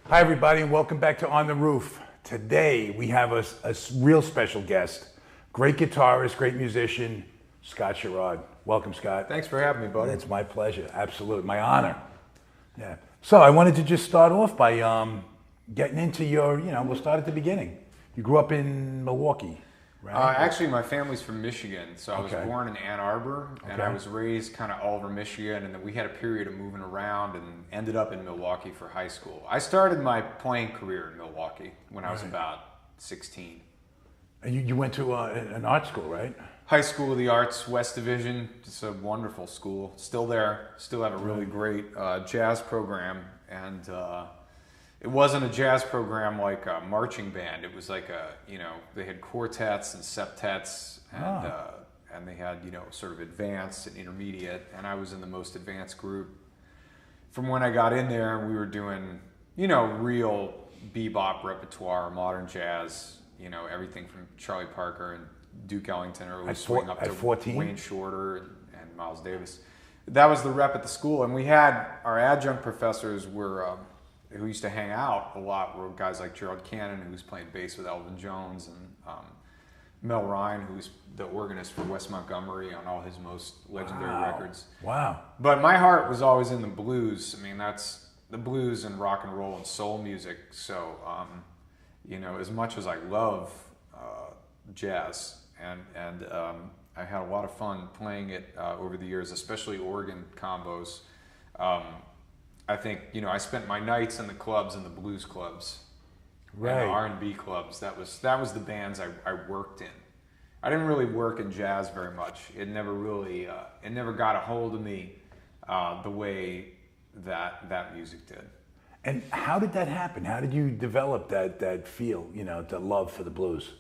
Hi everybody and welcome back to On the Roof. Today we have a real special guest, great guitarist, great musician, Scott Sharrard. Welcome, Scott. Thanks for having me, buddy. It's my pleasure, absolutely, my honor. Yeah. So I wanted to just start off by getting into your, we'll start at the beginning. You grew up in Milwaukee, right? Actually, my family's from Michigan, so I was born in Ann Arbor, and I was raised kind of all over Michigan, and then we had a period of moving around and ended up in Milwaukee for high school. I started my playing career in Milwaukee when I was about 16. And you went to an art school, right? High School of the Arts, West Division. It's a wonderful school. Still there. Still have a really great jazz program, and it wasn't a jazz program like a marching band. It was like they had quartets and septets, and they had, sort of advanced and intermediate, and I was in the most advanced group. From when I got in there, we were doing, real bebop repertoire, modern jazz, everything from Charlie Parker and Duke Ellington, or swing up to 14? Wayne Shorter and Miles Davis. That was the rep at the school, and we had our adjunct professors who used to hang out a lot were guys like Gerald Cannon, who was playing bass with Elvin Jones, and Mel Ryan, who was the organist for Wes Montgomery on all his most legendary records. Wow. But my heart was always in the blues. I mean, that's the blues and rock and roll and soul music. So, as much as I love jazz, and I had a lot of fun playing it over the years, especially organ combos. I think, I spent my nights in the clubs and the blues clubs, and the R&B clubs. That was the bands I worked in. I didn't really work in jazz very much. It never really, it never got a hold of me the way that music did. And how did that happen? How did you develop that feel, the love for the blues?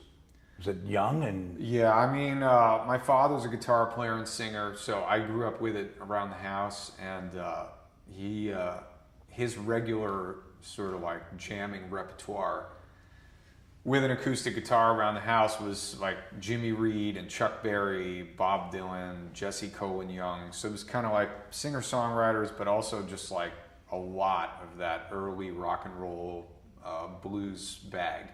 Was it young and? Yeah, I mean, my father's a guitar player and singer, so I grew up with it around the house, and his regular sort of like jamming repertoire with an acoustic guitar around the house was like Jimmy Reed and Chuck Berry, Bob Dylan, Jesse Colin Young. So it was kind of like singer-songwriters, but also just like a lot of that early rock and roll blues bag.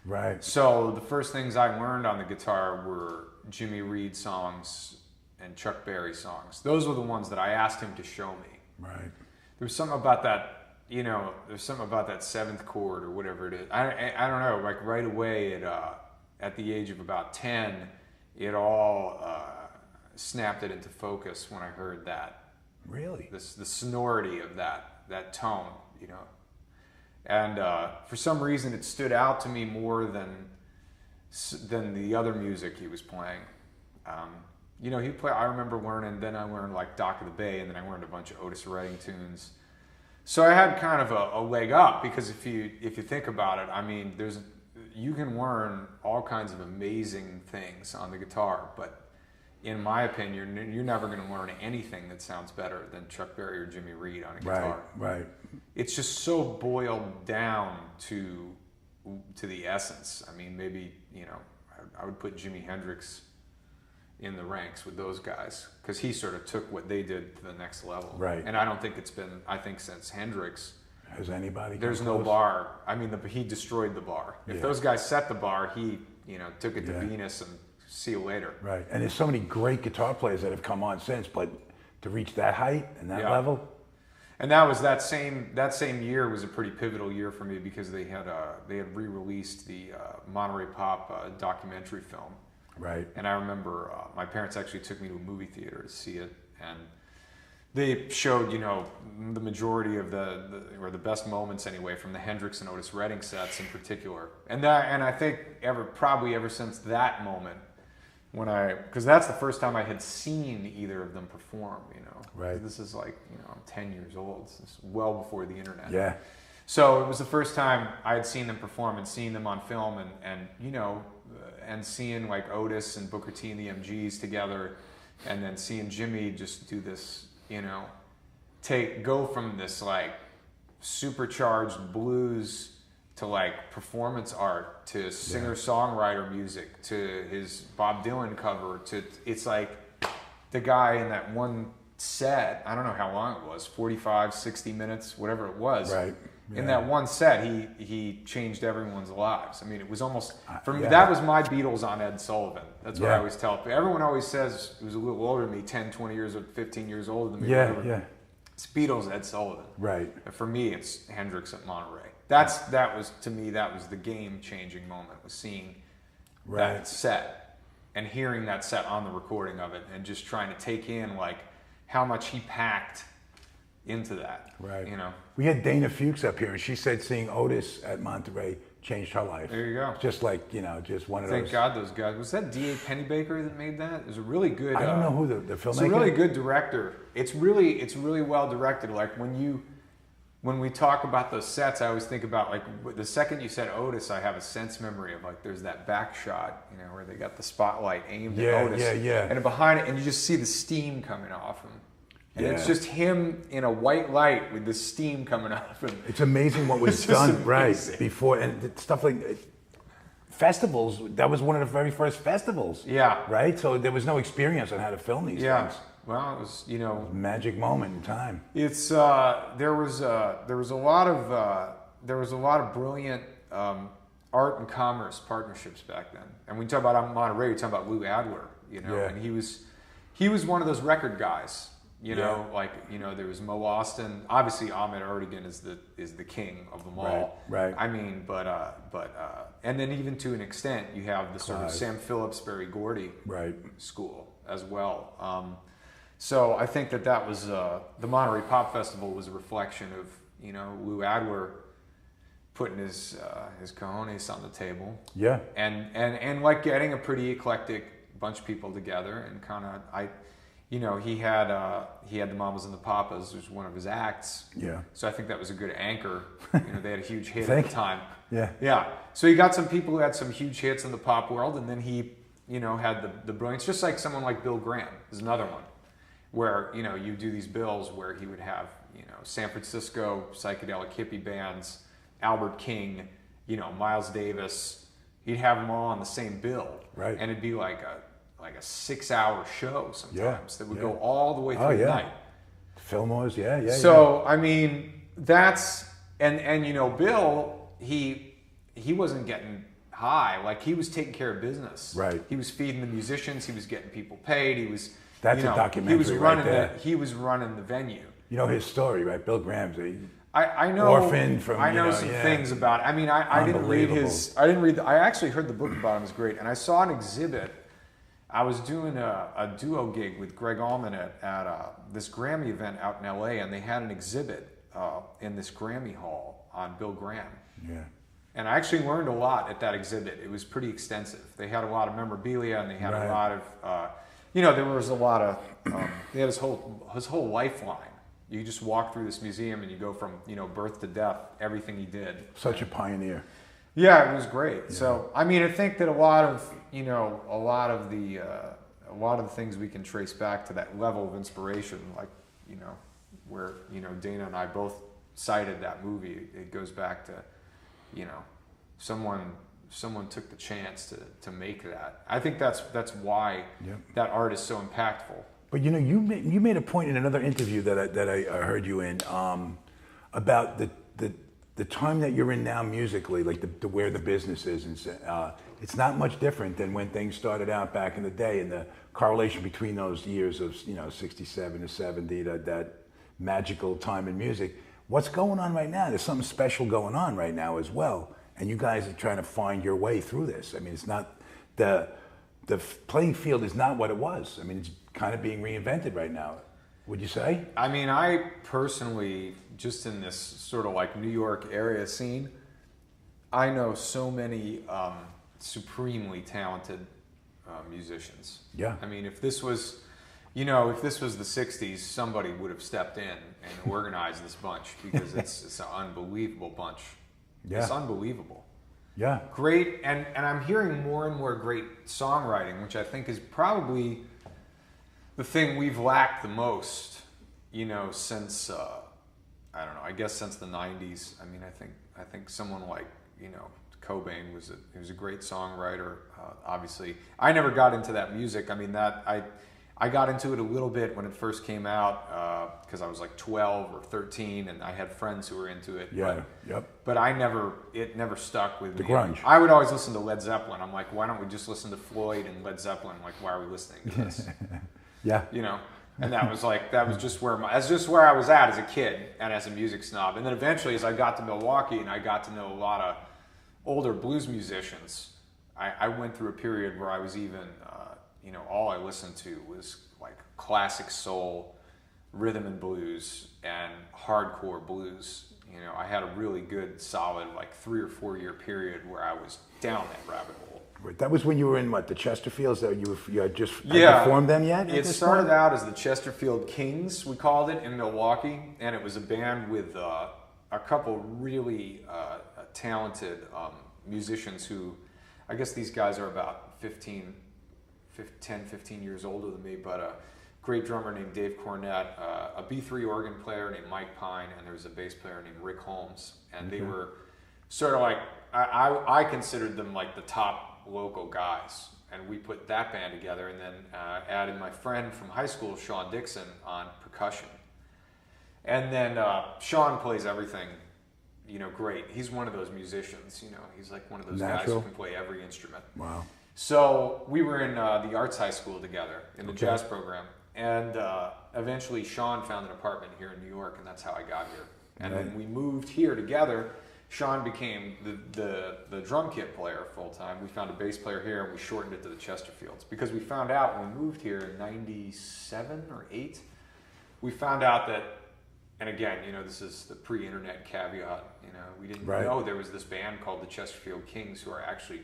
Right. So the first things I learned on the guitar were Jimmy Reed songs and Chuck Berry songs. Those were the ones that I asked him to show me. Right. There was something about that, there's something about that seventh chord or whatever it is. I don't know, like right away at the age of about 10, it all snapped it into focus when I heard that. Really? The sonority of that tone, And for some reason it stood out to me more than the other music he was playing. I remember learning, then I learned like Dock of the Bay, and then I learned a bunch of Otis Redding tunes. So I had kind of a leg up, because if you think about it, I mean, you can learn all kinds of amazing things on the guitar, but in my opinion, you're never going to learn anything that sounds better than Chuck Berry or Jimmy Reed on a guitar. Right. It's just so boiled down to the essence. I mean, maybe, I would put Jimi Hendrix in the ranks with those guys, because he sort of took what they did to the next level. Right. And I don't think it's been, since Hendrix, has anybody there's no bar. I mean, he destroyed the bar. If those guys set the bar, he, took it to Venus and see you later. Right. And there's so many great guitar players that have come on since, but to reach that height and that level. And that same year was a pretty pivotal year for me, because they had re-released the Monterey Pop documentary film. Right. And I remember my parents actually took me to a movie theater to see it, and they showed, the majority of or the best moments anyway, from the Hendrix and Otis Redding sets in particular. And I think probably ever since that moment, because that's the first time I had seen either of them perform, you know. Right. This is like, you know, I'm 10 years old. This is well before the internet. Yeah. So it was the first time I had seen them perform and seen them on film and you know, and seeing like Otis and Booker T and the MGs together, and then seeing Jimmy just do this, you know, go from this like supercharged blues to like performance art to singer-songwriter music to his Bob Dylan cover to, it's like the guy in that one set, I don't know how long it was, 45, 60 minutes, whatever it was. Right. Yeah. In that one set, he changed everyone's lives. I mean, it was almost, for me, that was my Beatles on Ed Sullivan. That's what I always tell people. Everyone always says, who's a little older than me, 10, 20 years or 15 years older than me. Yeah, whatever. yeah. It's Beatles, Ed Sullivan. Right. And for me, it's Hendrix at Monterey. That was, to me, that was the game-changing moment, was seeing that set and hearing that set on the recording of it and just trying to take in, like, how much he packed into that. Right. You know? We had Dana Fuchs up here, and she said seeing Otis at Monterey changed her life. There you go. Just like, you know, just one of those. Thank God those guys. Was that D.A. Pennybaker that made that? It was a really good... I don't know who the filmmaker... It's a really good director. It's really well directed. Like, when we talk about those sets, I always think about, like, the second you said Otis, I have a sense memory of, like, there's that back shot, you know, where they got the spotlight aimed at Otis. Yeah. And behind it, and you just see the steam coming off him. And it's just him in a white light with the steam coming off him. It's amazing what was done before, and stuff like festivals. That was one of the very first festivals. Yeah. Right? So there was no experience on how to film these things. Well, it was, you know, magic moment in time. It's there was a lot of brilliant art and commerce partnerships back then. And when you talk about Monterey, you're talking about Lou Adler, you know, and he was one of those record guys. You know, like, you know, there was Mo Austin. Obviously, Ahmet Ertegun is the king of them all. Right. I mean, and then even to an extent, you have the sort of Sam Phillips, Berry Gordy school as well. So I think that was the Monterey Pop Festival was a reflection of, you know, Lou Adler putting his cojones on the table. Yeah. And like getting a pretty eclectic bunch of people together and kind of you know, he had the Mamas and the Papas, which was one of his acts. Yeah. So I think that was a good anchor. You know, they had a huge hit at the time. Yeah. Yeah. So you got some people who had some huge hits in the pop world, and then he, you know, had the brilliance. Just like someone like Bill Graham is another one, where, you know, you do these bills where he would have, you know, San Francisco psychedelic hippie bands, Albert King, you know, Miles Davis. He'd have them all on the same bill. Right. And it'd be like a 6-hour show sometimes that would go all the way through the night. Fillmore's, So I mean, that's and you know, Bill, he wasn't getting high, like he was taking care of business. Right. He was feeding the musicians, he was getting people paid, he was a documentary. He was running he was running the venue. You know his story, right? Bill Graham's I know orphan from some things about it. I mean, I didn't read I actually heard the book about him is great, and I saw an exhibit. I was doing a duo gig with Gregg Allman at this Grammy event out in LA, and they had an exhibit in this Grammy hall on Bill Graham. Yeah. And I actually learned a lot at that exhibit. It was pretty extensive. They had a lot of memorabilia, and they had a lot of, you know, there was a lot of, they had his whole lifeline. You just walk through this museum and you go from, you know, birth to death, everything he did. Such a pioneer. Yeah, it was great. Yeah. So, I mean, I think that a lot of the things we can trace back to that level of inspiration, like, you know, where, you know, Dana and I both cited that movie. It goes back to, you know, someone took the chance to make that. I think that's why that art is so impactful. But you know, you made a point in another interview that I heard you in about the time that you're in now musically, like the where the business is, and it's not much different than when things started out back in the day, and the correlation between those years of, you know, 67 to 70, that magical time in music. What's going on right now? There's something special going on right now as well, and you guys are trying to find your way through this. I mean, it's not the playing field is not what it was. I mean, it's kind of being reinvented right now. Would you say? I mean, I personally, just in this sort of like New York area scene, I know so many supremely talented musicians. Yeah. I mean, if this was the 60s, somebody would have stepped in and organized this bunch, because it's an unbelievable bunch. Yeah. It's unbelievable. Yeah. Great, and I'm hearing more and more great songwriting, which I think is probably the thing we've lacked the most, since I don't know, I guess since the 90s. I mean, I think someone like, Cobain was a great songwriter. Obviously, I never got into that music. I mean, I got into it a little bit when it first came out, because I was like 12 or 13, and I had friends who were into it. Yeah. But it never stuck with the me. grunge. I would always listen to Led Zeppelin. I'm like, why don't we just listen to Floyd and Led Zeppelin? Like, why are we listening to this? Yeah. And that's just where I was at as a kid and as a music snob. And then eventually, as I got to Milwaukee and I got to know a lot of older blues musicians, I went through a period where I was even, all I listened to was like classic soul, rhythm and blues, and hardcore blues. I had a really good, solid, like 3 or 4 year period where I was down that rabbit hole. Right. That was when you were in the Chesterfields, that you had just had formed them yet? It started out as the Chesterfield Kings, we called it, in Milwaukee, and it was a band with a couple really talented musicians who, I guess these guys are about 10, 15 years older than me, but a great drummer named Dave Cornett, a B3 organ player named Mike Pine, and there was a bass player named Rick Holmes. And they were sort of like, I considered them like the top local guys. And we put that band together, and then added my friend from high school, Sean Dixon, on percussion. And then Sean plays everything, great. He's one of those musicians, he's like one of those guys who can play every instrument. Wow. So we were in the arts high school together in the jazz program, and eventually Sean found an apartment here in New York, and that's how I got here. And then we moved here together. Sean became the drum kit player full time. We found a bass player here, and we shortened it to the Chesterfields, because we found out when we moved here in '97 or '8, we found out that, and again, this is the pre-internet caveat. We didn't know there was this band called the Chesterfield Kings, who are actually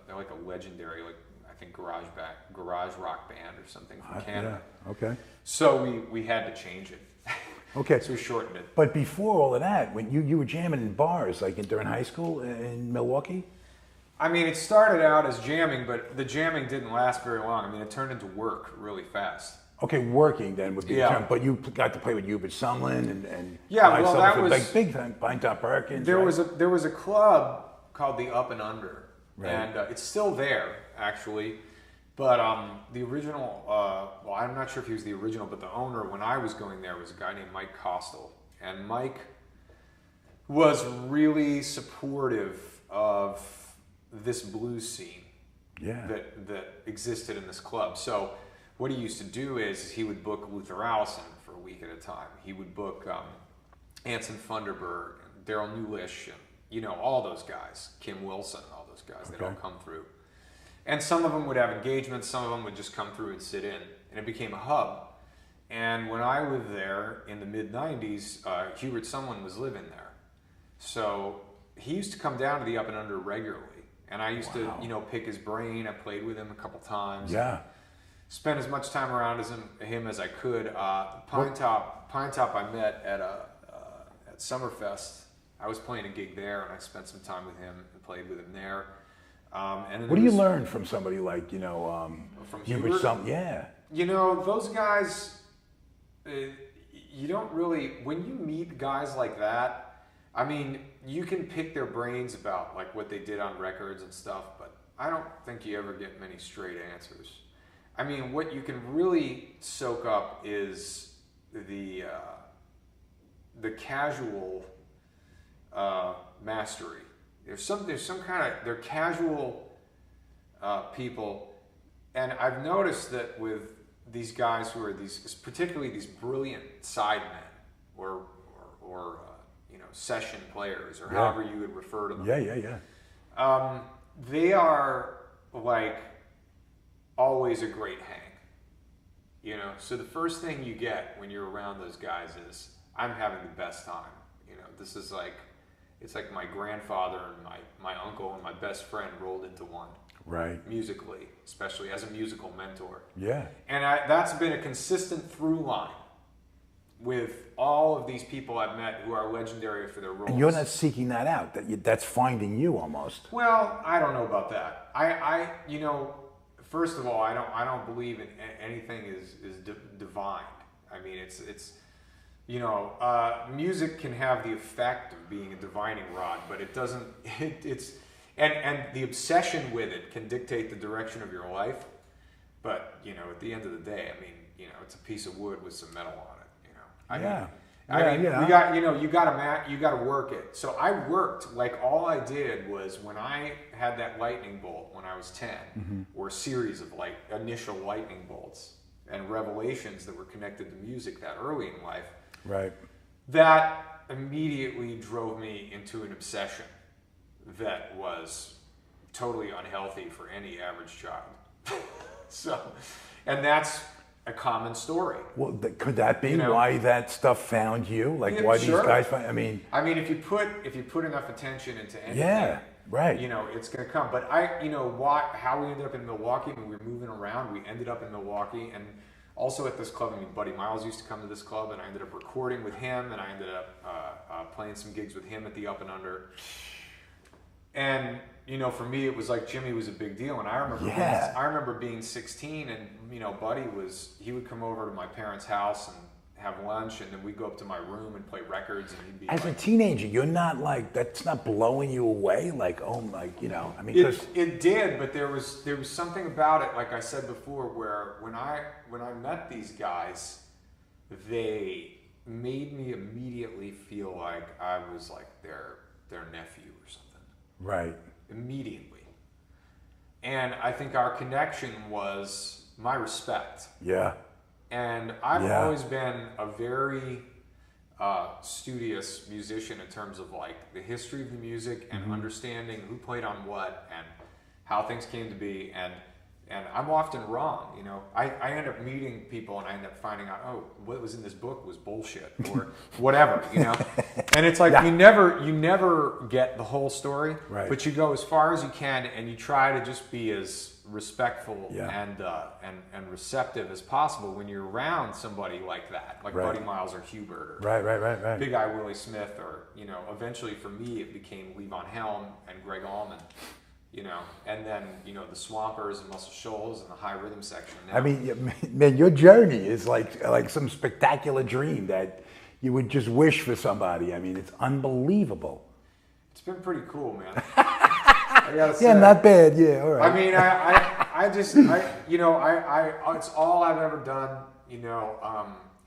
they're like a legendary, like I think garage rock band or something from Canada. Yeah. Okay. So we had to change it. Okay. So we shortened it. But before all of that, when you were jamming in bars, like during high school in Milwaukee? I mean, it started out as jamming, but the jamming didn't last very long. I mean, it turned into work really fast. Okay, working then would be the term, but you got to play with Hubert Sumlin and that was like big time. Pine Top Perkins. There was a club called the Up and Under, right. And it's still there actually. But the original, I'm not sure if he was the original, but the owner when I was going there was a guy named Mike Costel, and Mike was really supportive of this blues scene that existed in this club. So what he used to do is he would book Luther Allison for a week at a time. He would book Anson Funderburg, Daryl Newlish, and all those guys, Kim Wilson, all those guys. They'd all come through. And some of them would have engagements, some of them would just come through and sit in. And it became a hub. And when I lived there in the mid-90s, Hubert Sumlin was living there. So he used to come down to the Up and Under regularly. And I used to, pick his brain. I played with him a couple times. Yeah. Spent as much time around him as I could. Pine Top I met at Summerfest. I was playing a gig there, and I spent some time with him and played with him there. And what do you learn from somebody like, from Hubert Sumlin? Yeah. Those guys, you don't really, when you meet guys like that, I mean, you can pick their brains about like what they did on records and stuff, but I don't think you ever get many straight answers. I mean, what you can really soak up is the casual mastery. There's some kind of, they're casual people, and I've noticed that with these guys who are particularly these brilliant sidemen or session players, or however you would refer to them. Yeah. They are like always a great hang. So the first thing you get when you're around those guys is, I'm having the best time. This is like, it's like my grandfather and my uncle and my best friend rolled into one. Right. Musically, especially as a musical mentor. Yeah. And that's been a consistent through line with all of these people I've met who are legendary for their roles. And you're not seeking that out. That's finding you almost. Well, I don't know about that. I first of all, I don't believe in anything is divine. I mean, it's music can have the effect of being a divining rod, but it doesn't. And the obsession with it can dictate the direction of your life. But at the end of the day, I mean, it's a piece of wood with some metal on it. I mean, you got to work it. So I worked, like all I did was when I had that lightning bolt when I was 10, or a series of initial lightning bolts and revelations that were connected to music that early in life. Right. That immediately drove me into an obsession that was totally unhealthy for any average child. And that's a common story. Well, could that be why that stuff found you? Why sure. these guys find? I mean, if you put enough attention into anything, yeah, right. It's going to come. But how we ended up in Milwaukee when we were moving around, we ended up in Milwaukee, and also at this club. I mean, Buddy Miles used to come to this club, and I ended up recording with him, and I ended up playing some gigs with him at the Up and Under. And for me, it was like Jimmy was a big deal, and I remember being 16, and Buddy he would come over to my parents' house and have lunch, and then we'd go up to my room and play records, and he'd be as a teenager, you're not that's not blowing you away, I mean, it did, but there was something about it, like I said before, where when I met these guys, they made me immediately feel like I was like their nephew or something. Right. Immediately. And I think our connection was my respect. Yeah. And I've always been a very studious musician in terms of the history of the music and understanding who played on what and how things came to be. And I'm often wrong, I end up meeting people and I end up finding out, what was in this book was bullshit or whatever, And it's like you never get the whole story, right. But you go as far as you can and you try to just be as respectful and receptive as possible when you're around somebody like that, like Buddy Miles or Hubert, or right. Big Eye Willie Smith, or eventually for me it became Levon Helm and Gregg Allman. And then, the Swampers and Muscle Shoals and the high rhythm section. Now, I mean, man, your journey is like some spectacular dream that you would just wish for somebody. I mean, it's unbelievable. It's been pretty cool, man. I gotta say. Yeah, not bad. Yeah, all right. I mean, it's all I've ever done.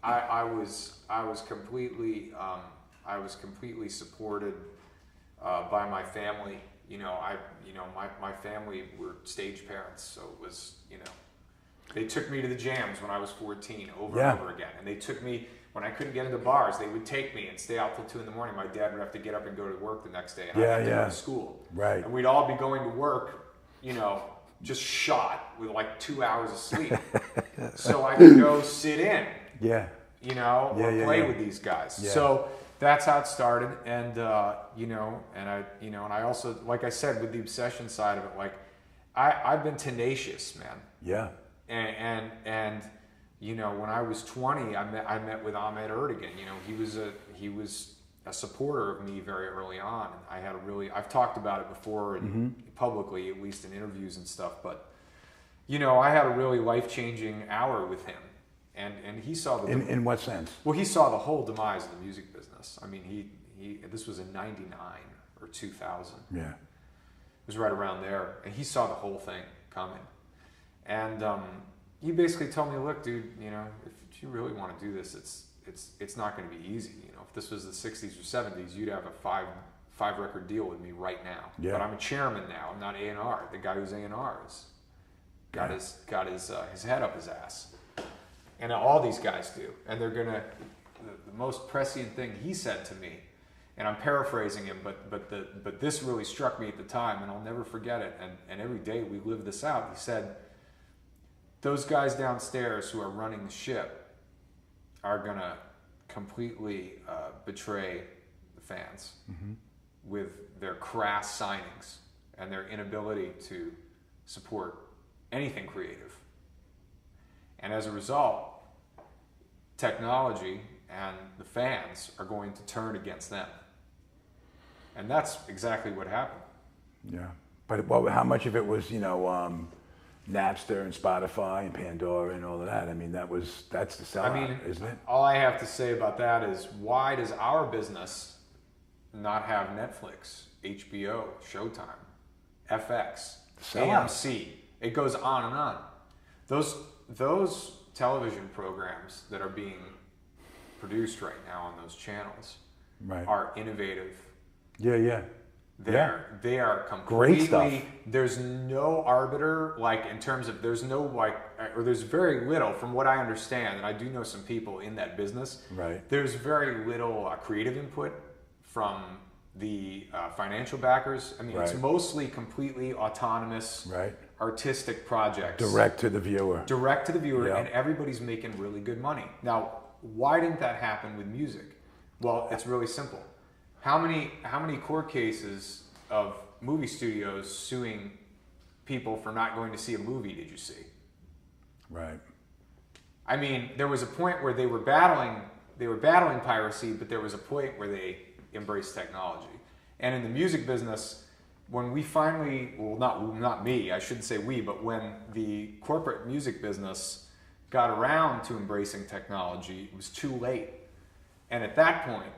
I was completely supported by my family. My family were stage parents, so it was, they took me to the jams when I was 14 over and over again. And they took me, when I couldn't get into bars, they would take me and stay out till 2 a.m. My dad would have to get up and go to work the next day, and I'd have to go to school. Right. And we'd all be going to work, just shot with 2 hours of sleep. So I could go sit in, or play with these guys. Yeah. So that's how it started, and I also, like I said, with the obsession side of it, I've been tenacious, man. Yeah. And when I was 20, I met with Ahmet Ertegun. He was a supporter of me very early on. And I've talked about it before, publicly, at least in interviews and stuff. But I had a really life-changing hour with him. And he saw the... In what sense? Well, he saw the whole demise of the music business. I mean, this was in 99 or 2000. Yeah. It was right around there. And he saw the whole thing coming. And he basically told me, look, dude, if you really want to do this, it's not going to be easy. If this was the 60s or 70s, you'd have a five record deal with me right now. Yeah. But I'm a chairman now. I'm not A&R. The guy who's A&R has got his head up his ass. And all these guys do. And they're going to... The most prescient thing he said to me, and I'm paraphrasing him, but this really struck me at the time, and I'll never forget it. And every day we live this out. He said, those guys downstairs who are running the ship are going to completely betray the fans. with their crass signings and their inability to support anything creative. And as a result, technology and the fans are going to turn against them. And that's exactly what happened. Yeah. But how much of it was, Napster and Spotify and Pandora and all of that? I mean, that's the sellout, isn't it? All I have to say about that is, why does our business not have Netflix, HBO, Showtime, FX, AMC? It goes on and on. Those television programs that are being produced right now on those channels are innovative. Yeah. They are completely great stuff. There's no arbiter, in terms of there's very little, from what I understand, and I do know some people in that business. Right. There's very little creative input from the financial backers. I mean, it's mostly completely autonomous, artistic projects. Direct to the viewer. And everybody's making really good money. Now, why didn't that happen with music? Well, it's really simple. How many court cases of movie studios suing people for not going to see a movie did you see? Right. I mean, there was a point where they were battling piracy, but there was a point where they embraced technology. And in the music business, when we finally, not me, I shouldn't say we, but when the corporate music business got around to embracing technology, it was too late. And at that point,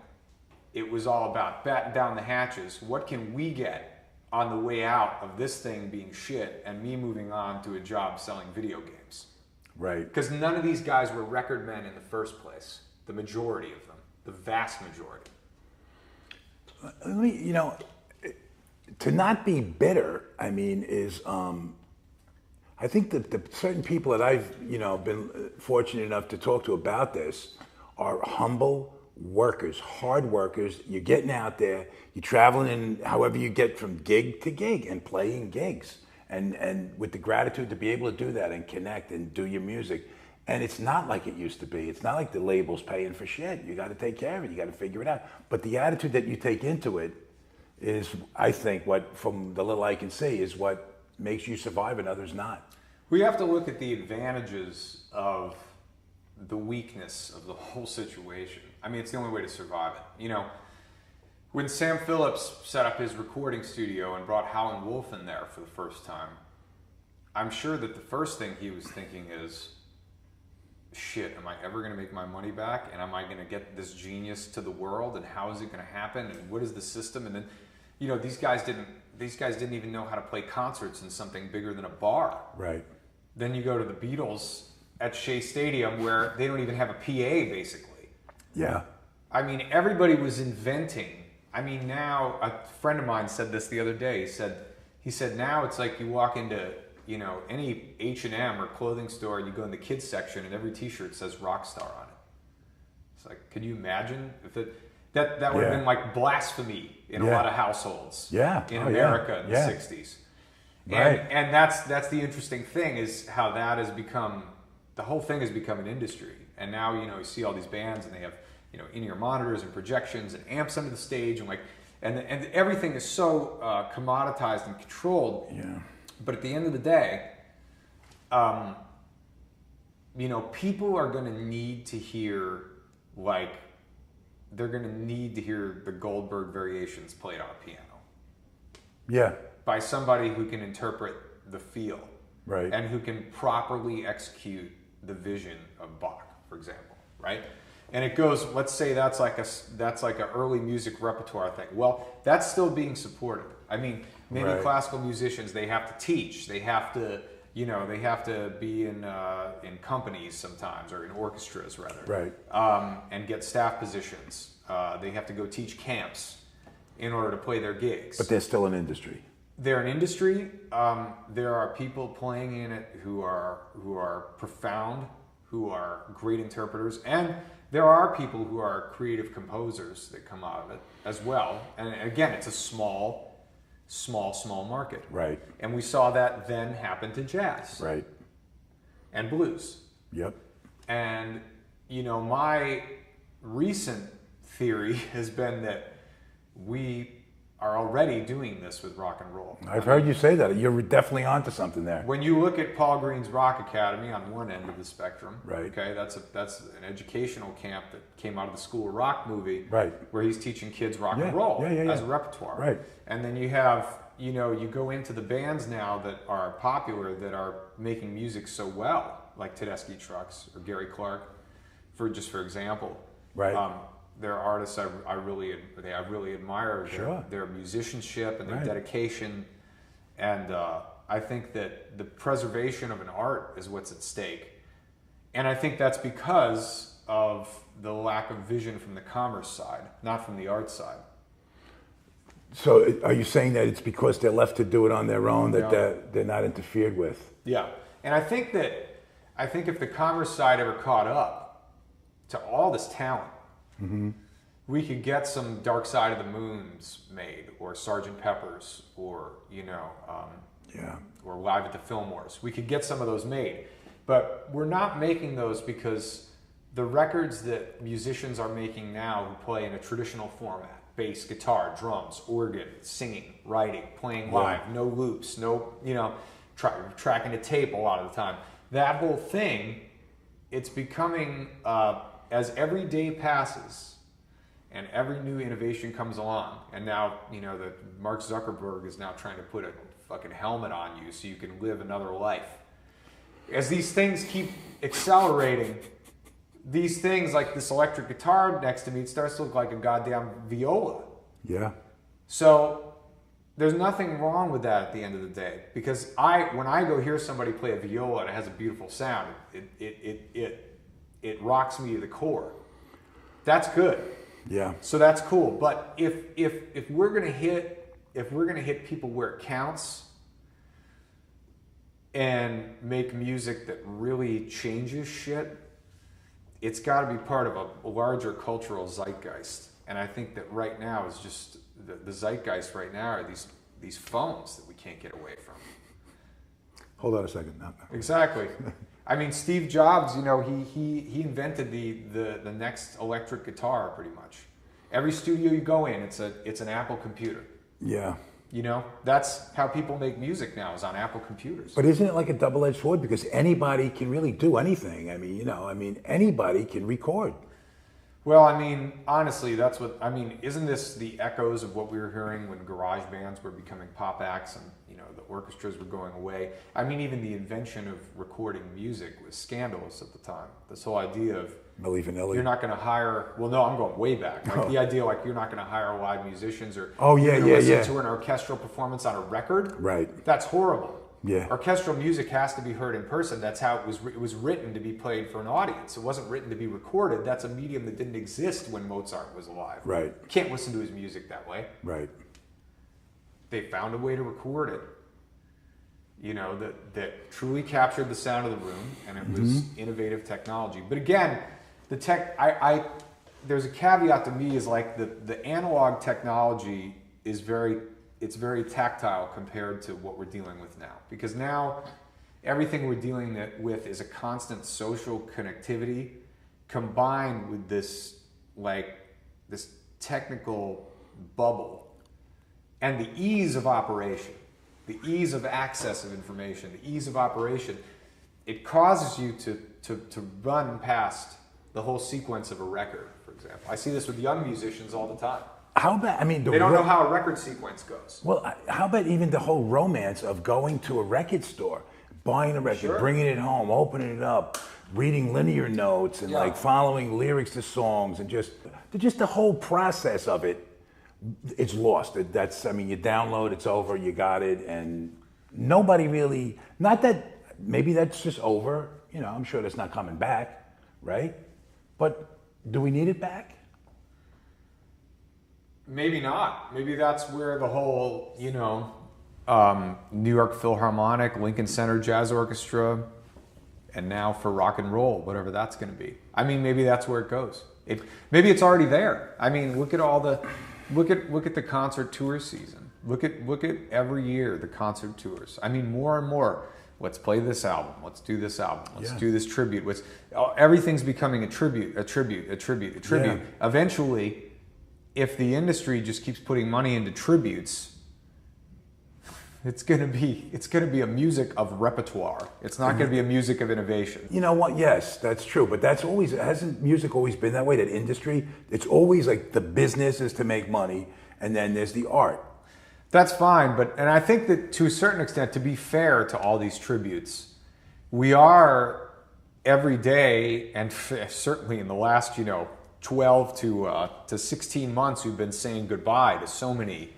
it was all about batten down the hatches. What can we get on the way out of this thing being shit and me moving on to a job selling video games? Right. Because none of these guys were record men in the first place. The majority of them. The vast majority. To not be bitter, is I think that the certain people that I've, been fortunate enough to talk to about this are humble workers, hard workers. You're getting out there, you're traveling in however you get from gig to gig and playing gigs. And with the gratitude to be able to do that and connect and do your music. And it's not like it used to be. It's not like the label's paying for shit. You got to take care of it. You got to figure it out. But the attitude that you take into it is, I think, what, from the little I can see, is what makes you survive and others not. We have to look at the advantages of the weakness of the whole situation. I mean, it's the only way to survive it. When Sam Phillips set up his recording studio and brought Howlin' Wolf in there for the first time, I'm sure that the first thing he was thinking is, shit, am I ever going to make my money back? And am I going to get this genius to the world? And how is it going to happen? And what is the system? And then, these guys didn't even know how to play concerts in something bigger than a bar. Right. Then you go to the Beatles at Shea Stadium, where they don't even have a PA, basically. Yeah. I mean, everybody was inventing. I mean, now, a friend of mine said this the other day. He said now it's like you walk into, any H&M or clothing store, and you go in the kids section, and every T-shirt says Rockstar on it. It's like, could you imagine if that would have been like blasphemy in a lot of households in America in the 60s. Right. And that's the interesting thing, is how that has become, the whole thing has become an industry. And now, you see all these bands, and they have, in-ear monitors and projections and amps under the stage, and everything is so commoditized and controlled. Yeah. But at the end of the day, people are going to need to hear, they're going to need to hear the Goldberg variations played on a piano. Yeah. By somebody who can interpret the feel. Right. And who can properly execute the vision of Bach, for example, right? And it goes, let's say that's like an early music repertoire thing. Well, that's still being supported. I mean, many classical musicians, they have to teach. They have to, they have to be in companies sometimes, or in orchestras rather. Right. And get staff positions. They have to go teach camps in order to play their gigs. But they're still an industry. They're an industry. There are people playing in it who are profound, who are great interpreters, and there are people who are creative composers that come out of it as well. And again, it's a small market. Right. And we saw that then happen to jazz. Right. And blues. Yep. And, my recent theory has been that we are already doing this with rock and roll. I've heard you say that. You're definitely onto something there. When you look at Paul Green's Rock Academy on one end of the spectrum, right? Okay, that's an educational camp that came out of the School of Rock movie, right? Where he's teaching kids rock and roll as a repertoire, right? And then you have, you go into the bands now that are popular that are making music so well, like Tedeschi Trucks or Gary Clark, for example, right? They're artists I really admire their musicianship and their dedication, and I think that the preservation of an art is what's at stake, and I think that's because of the lack of vision from the commerce side, not from the art side. So are you saying that it's because they're left to do it on their own, that they're not interfered with? Yeah, and I think if the commerce side ever caught up to all this talent, we could get some Dark Side of the Moons made, or Sgt. Pepper's, or or Live at the Fillmore's. We could get some of those made, but we're not making those because the records that musicians are making now who play in a traditional format, bass, guitar, drums, organ, singing, writing, playing live, no loops, no, tracking to tape a lot of the time. That whole thing, it's becoming, as every day passes and every new innovation comes along, and now, that Mark Zuckerberg is now trying to put a fucking helmet on you so you can live another life. As these things keep accelerating, these things like this electric guitar next to me, it starts to look like a goddamn viola. Yeah. So there's nothing wrong with that at the end of the day, because when I go hear somebody play a viola and it has a beautiful sound, it rocks me to the core. That's good. Yeah. So that's cool. But if we're gonna hit people where it counts and make music that really changes shit, it's got to be part of a larger cultural zeitgeist. And I think that right now is just the zeitgeist right now are these phones that we can't get away from. Hold on a second. No. Exactly. I mean, Steve Jobs, he invented the next electric guitar pretty much. Every studio you go in, it's an Apple computer. Yeah. That's how people make music now, is on Apple computers. But isn't it like a double-edged sword? Because anybody can really do anything. Anybody can record. Well, honestly, isn't this the echoes of what we were hearing when garage bands were becoming pop acts and, the orchestras were going away? Even the invention of recording music was scandalous at the time. This whole idea of Milli Vanilli. You're not going to hire, well, no, I'm going way back. The idea you're not going to hire live musicians or listen to an orchestral performance on a record. Right. That's horrible. Yeah. Orchestral music has to be heard in person. That's how it was written to be played for an audience. It wasn't written to be recorded. That's a medium that didn't exist when Mozart was alive. Right. You can't listen to his music that way. Right. They found a way to record it, that truly captured the sound of the room, and it was innovative technology. But again, there's a caveat to me, is the analog technology is very tactile compared to what we're dealing with now, because now everything we're dealing with is a constant social connectivity combined with this technical bubble, and the ease of operation, the ease of access of information, the ease of operation. It causes you to run past the whole sequence of a record, for example. I see this with young musicians all the time. How about, they don't know how a record sequence goes. Well, how about even the whole romance of going to a record store, buying a record, bringing it home, opening it up, reading linear notes and following lyrics to songs, and just the whole process of it, it's lost. You download, it's over, you got it, and nobody really, not that, maybe that's just over, I'm sure that's not coming back, right? But do we need it back? Maybe not. Maybe that's where the whole, New York Philharmonic, Lincoln Center Jazz Orchestra, and now for rock and roll, whatever that's going to be. Maybe that's where it goes. Maybe it's already there. Look at the concert tour season. Look at every year the concert tours. More and more. Let's play this album. Let's do this album. Let's do this tribute. Everything's becoming a tribute. Yeah. Eventually, if the industry just keeps putting money into tributes, it's gonna be a music of repertoire. It's not gonna be a music of innovation. You know what? Yes, that's true. But hasn't music always been that way? That industry, it's always like the business is to make money, and then there's the art. That's fine, and I think that to a certain extent, to be fair to all these tributes, we are every day, and certainly in the last 12 to 16 months, we've been saying goodbye to so many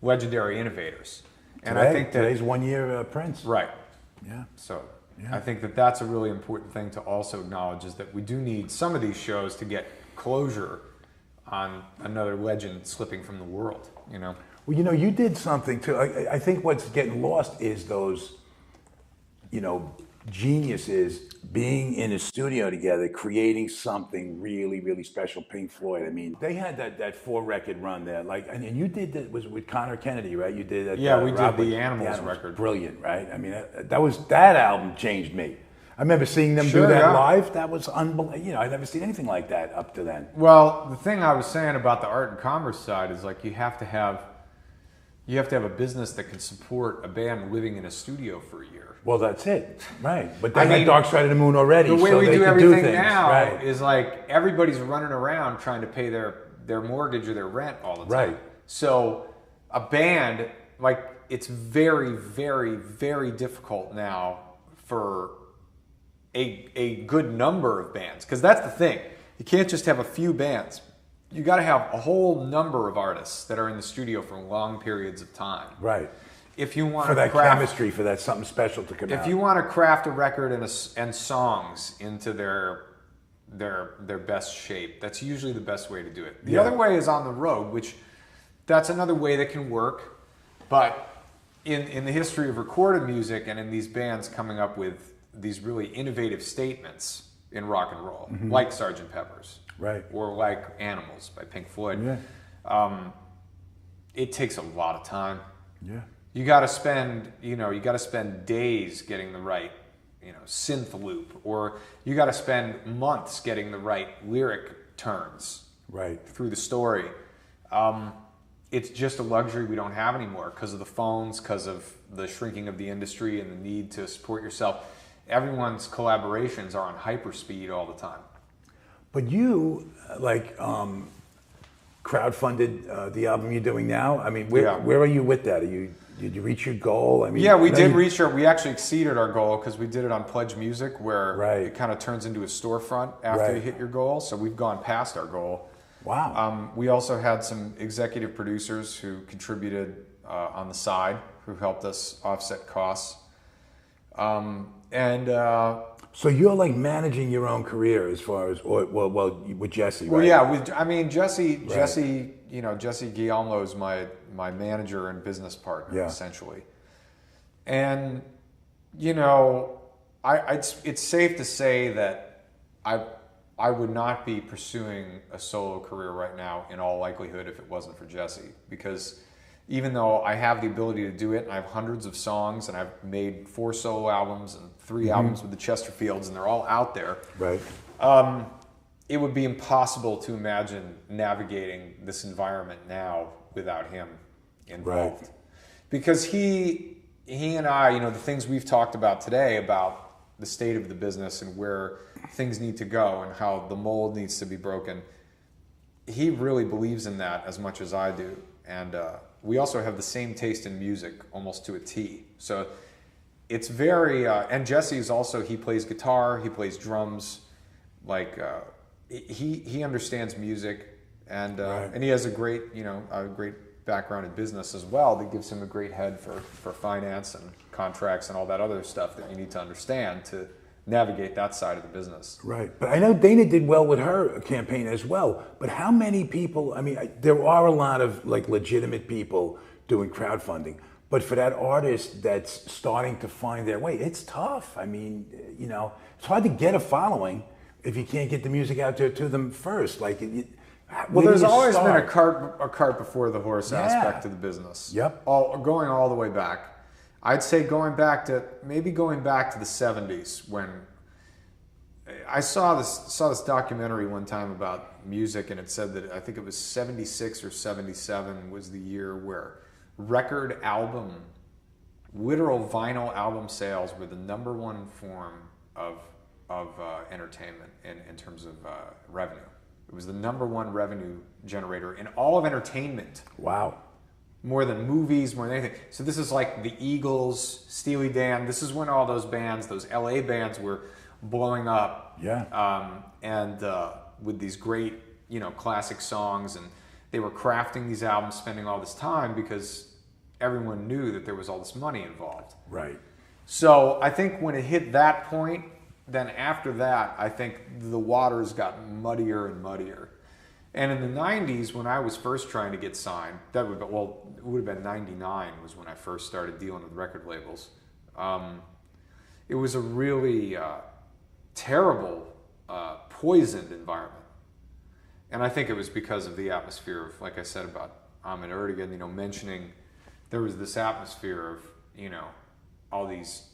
legendary innovators. And I think that today's 1 year Prince. Right. Yeah. So Yeah. I think that that's a really important thing to also acknowledge, is that we do need some of these shows to get closure on another legend slipping from the world. Well, you did something too. I think what's getting lost is those, geniuses being in a studio together, creating something really, really special. Pink Floyd. I mean, they had that 4-record run there. And you did that was with Connor Kennedy, right? You did that. Yeah, we did the Animals record. Brilliant, right? I mean, that album changed me. I remember seeing them do that live. That was unbelievable. I'd never seen anything like that up to then. Well, the thing I was saying about the art and commerce side is you have to have a business that can support a band living in a studio for a year. Well, that's it, right? But they had Dark Side of the Moon already. The way so we they do could everything things, now right? is everybody's running around trying to pay their mortgage or their rent all the time. Right. So a band, it's very, very, very difficult now for a good number of bands, because that's the thing. You can't just have a few bands. You got to have a whole number of artists that are in the studio for long periods of time. Right. If you want for that chemistry, for that something special to come out. If you want to craft a record and songs into their best shape, that's usually the best way to do it. The other way is on the road, which that's another way that can work. But in the history of recorded music and in these bands coming up with these really innovative statements in rock and roll, like Sgt. Pepper's, right, or like Animals by Pink Floyd, it takes a lot of time. Yeah. You got to spend days getting the right, synth loop, or you got to spend months getting the right lyric turns through the story. It's just a luxury we don't have anymore because of the phones, because of the shrinking of the industry and the need to support yourself. Everyone's collaborations are on hyperspeed all the time. But you crowdfunded the album you're doing now. I mean, where are you with that? Did you reach your goal? I mean, we actually exceeded our goal because we did it on Pledge Music, where it kind of turns into a storefront after you hit your goal. So we've gone past our goal. Wow. We also had some executive producers who contributed on the side, who helped us offset costs. So you're managing your own career as far as, with Jesse, right? Well, yeah, Jesse, Jesse Guillermo is my manager and business partner, essentially. And, it's safe to say that I would not be pursuing a solo career right now in all likelihood if it wasn't for Jesse, because even though I have the ability to do it, and I have hundreds of songs, and I've made 4 solo albums and 3 albums with the Chesterfields, and they're all out there. Right. It would be impossible to imagine navigating this environment now without him involved. Right. Because he and I, the things we've talked about today about the state of the business and where things need to go and how the mold needs to be broken, he really believes in that as much as I do. And we also have the same taste in music, almost to a T. So it's very, and Jesse's also, he plays guitar, he plays drums, he understands music, and he has a great background in business as well that gives him a great head for finance and contracts and all that other stuff that you need to understand to navigate that side of the business. Right. But I know Dana did well with her campaign as well. But how many people, there are a lot of legitimate people doing crowdfunding. But for that artist that's starting to find their way, it's tough. It's hard to get a following if you can't get the music out there to them first. Well, there's always been a cart before the horse aspect of the business. Yep. Going all the way back. I'd say going back to the 70s, when I saw this documentary one time about music, and it said that I think it was 76 or 77 was the year where literal vinyl album sales were the number one form of entertainment in terms of revenue. It was the number one revenue generator in all of entertainment. Wow. More than movies, more than anything. So this is like the Eagles, Steely Dan. This is when all those bands, those LA bands, were blowing up. Yeah. And with these great, classic songs, and they were crafting these albums, spending all this time because everyone knew that there was all this money involved. Right. So I think when it hit that point, then after that, I think the waters got muddier and muddier. And in the 90s, when I was first trying to get signed, it would have been 99 was when I first started dealing with record labels. It was a really terrible, poisoned environment. And I think it was because of the atmosphere of, like I said about Ahmet Ertegun, mentioning there was this atmosphere of, all these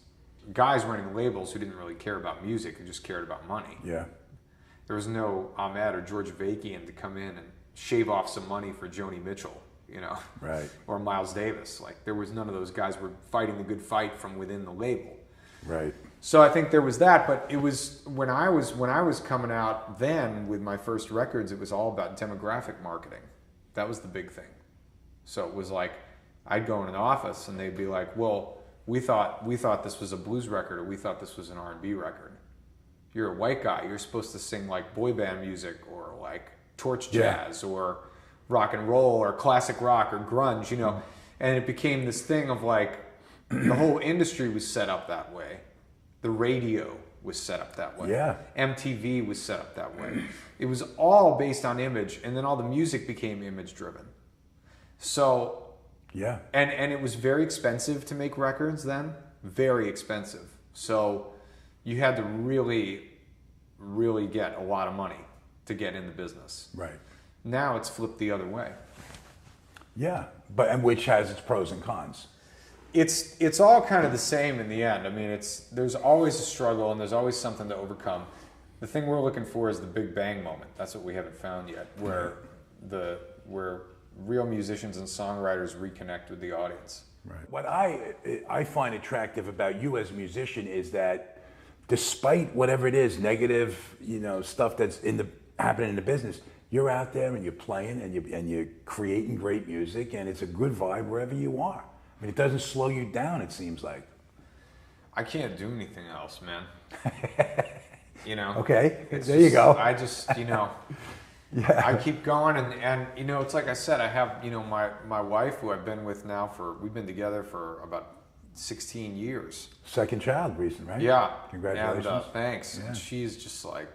guys running labels who didn't really care about music, who just cared about money. Yeah. There was no Ahmet or George Avakian to come in and shave off some money for Joni Mitchell, Right. or Miles Davis. Like, there was none of those guys were fighting the good fight from within the label. Right. So I think there was that, but it was when I was coming out then with my first records, it was all about demographic marketing. That was the big thing. So it was like I'd go in an office and they'd be like, "Well, we thought this was a blues record, or we thought this was an R&B record. You're a white guy. You're supposed to sing like boy band music or like torch jazz or rock and roll or classic rock or grunge, And it became this thing of like the whole industry was set up that way. The radio was set up that way. Yeah. MTV was set up that way. It was all based on image, and then all the music became image driven. So yeah. And it was very expensive to make records then. Very expensive. So you had to really, really get a lot of money to get in the business. Right. Now it's flipped the other way. Yeah. And which has its pros and cons. It's all kind of the same in the end. I mean, there's always a struggle and there's always something to overcome. The thing we're looking for is the big bang moment. That's what we haven't found yet, where real musicians and songwriters reconnect with the audience. Right. What I find attractive about you as a musician is that despite whatever it is, negative, stuff that's happening in the business, you're out there and you're playing and you're creating great music, and it's a good vibe wherever you are. I mean, it doesn't slow you down, it seems like. I can't do anything else, man. Okay, there you go. I just, Yeah. I keep going, and it's like I said, I have, my wife, who I've been with now we've been together for about 16 years. Second child recent, right? Yeah. Congratulations. And thanks. Yeah. And she's just like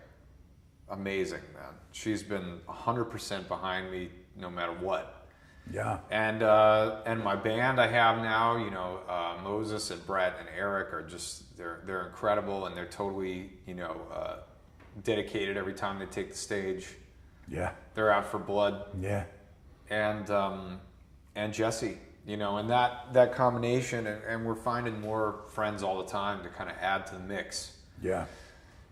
amazing, man. She's been 100% behind me no matter what. Yeah. And my band I have now, Moses and Brett and Eric are just, they're incredible, and they're totally, dedicated every time they take the stage. Yeah. They're out for blood. Yeah. And Jesse, and that combination, and we're finding more friends all the time to kind of add to the mix. Yeah.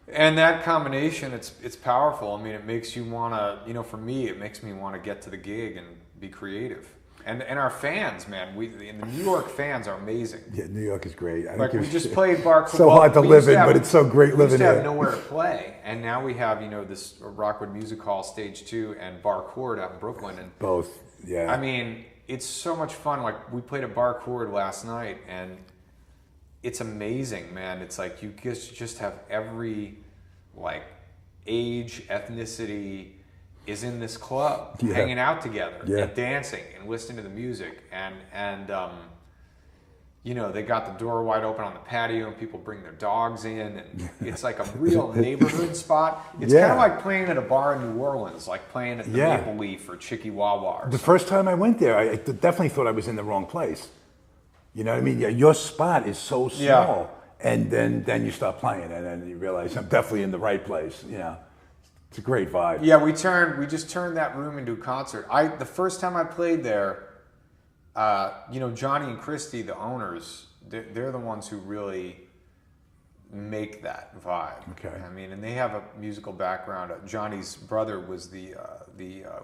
And that combination, it's powerful. I mean, it makes you want to, for me, it makes me want to get to the gig and be creative. And our fans, man, the New York fans are amazing. Yeah, New York is great. We just played Bar Chord. So hard to live in, but it's so great living here. We used to here. have nowhere to play, and now we have, this Rockwood Music Hall Stage 2 and Bar Chord out in Brooklyn. And both, yeah. I mean, it's so much fun. Like, we played at Bar Chord last night, and it's amazing, man. It's like you just have every, age, ethnicity is in this club, hanging out together and dancing and listening to the music, and they got the door wide open on the patio, and people bring their dogs in, and it's like a real neighborhood spot. It's kind of like playing at a bar in New Orleans, like playing at the Maple Leaf or Chicky Wawa. The first time I went there, I definitely thought I was in the wrong place. You know what I mean? Yeah, your spot is so small, and then you start playing, and then you realize I'm definitely in the right place. It's a great vibe. Yeah, we just turned that room into a concert. The first time I played there, Johnny and Christy, the owners, they're the ones who really, make that vibe. Okay. I mean, and they have a musical background. Johnny's brother was the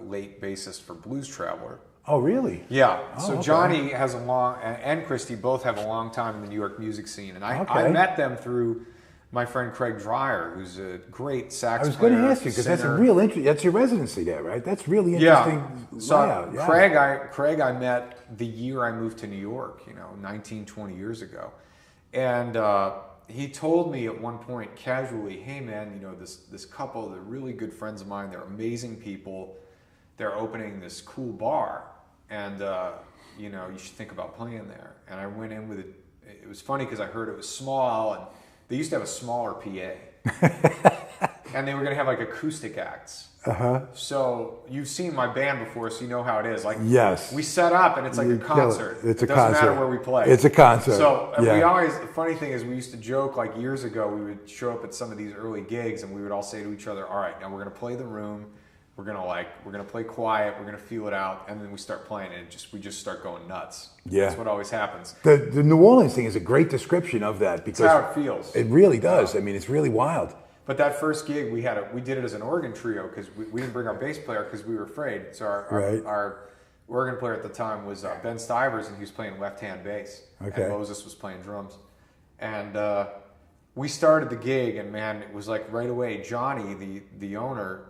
late bassist for Blues Traveler. Oh, really? Yeah. Oh, so okay. Johnny has a long, and Christy both have a long time in the New York music scene. And I Okay. met them through my friend Craig Dreyer, who's a great sax I was player. going to ask you, because that's a singer. real interest. That's your residency there, right? That's really interesting. So layout. Yeah. Craig I met the year I moved to New York, 19, 20 years ago. And he told me at one point casually, hey man, this couple, they're really good friends of mine, they're amazing people, they're opening this cool bar, and you should think about playing there. And I went in with it. It was funny because I heard it was small, and they used to have a smaller PA. And they were going to have like acoustic acts. Uh-huh. So you've seen my band before, so you know how it is. Like, yes. we set up and it's like a concert. It's a doesn't concert. matter where we play. It's a concert. So yeah. we always, the funny thing is we used to joke, like years ago, we would show up at some of these early gigs and we would all say to each other, all right, now we're going to play the room. We're going to play quiet. We're going to feel it out. And then we start playing and we just start going nuts. Yeah. That's what always happens. The New Orleans thing is a great description of that, because That's how it feels. It really does. I mean, it's really wild. But that first gig, we did it as an organ trio because we didn't bring our bass player because we were afraid. So our organ player at the time was Ben Stivers, and he was playing left-hand bass. Okay. And Moses was playing drums. And we started the gig, and man, it was like right away, Johnny, the owner,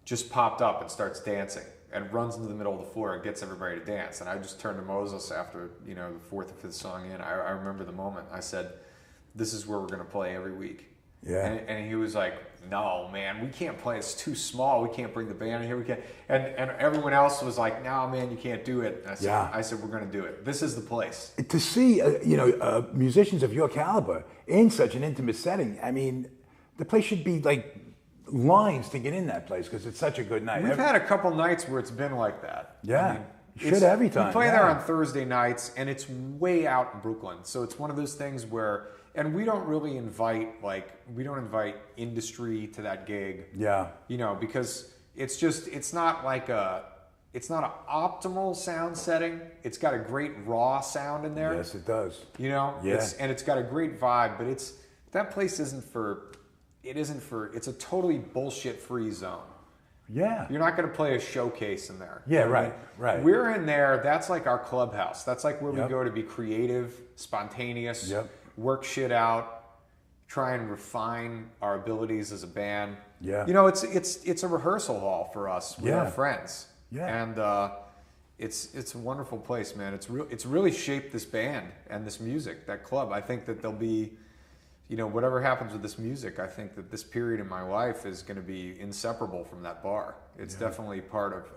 just popped up and starts dancing and runs into the middle of the floor and gets everybody to dance. And I just turned to Moses after, the fourth or fifth song in. I remember the moment. I said, this is where we're going to play every week. Yeah. And he was like, no, man, we can't play. It's too small. We can't bring the band in here. We can't. And everyone else was like, no, man, you can't do it. And I said, we're going to do it. This is the place. To see, musicians of your caliber in such an intimate setting, I mean, the place should be like lines to get in that place because it's such a good night. We've had a couple nights where it's been like that. Yeah. I mean, you should every time. We play there on Thursday nights, and it's way out in Brooklyn. So it's one of those things where, and we don't really invite industry to that gig. Yeah. Because it's not an optimal sound setting. It's got a great raw sound in there. Yes, it does. And it's got a great vibe, but that place it's a totally bullshit-free zone. Yeah. You're not going to play a showcase in there. Yeah, right. We're in there, that's like our clubhouse. That's like where we go to be creative, spontaneous, work shit out, try and refine our abilities as a band. Yeah. It's a rehearsal hall for us with our friends. Yeah. And it's a wonderful place, man. It's really shaped this band and this music, that club. I think that there'll be, whatever happens with this music, I think that this period in my life is going to be inseparable from that bar. It's definitely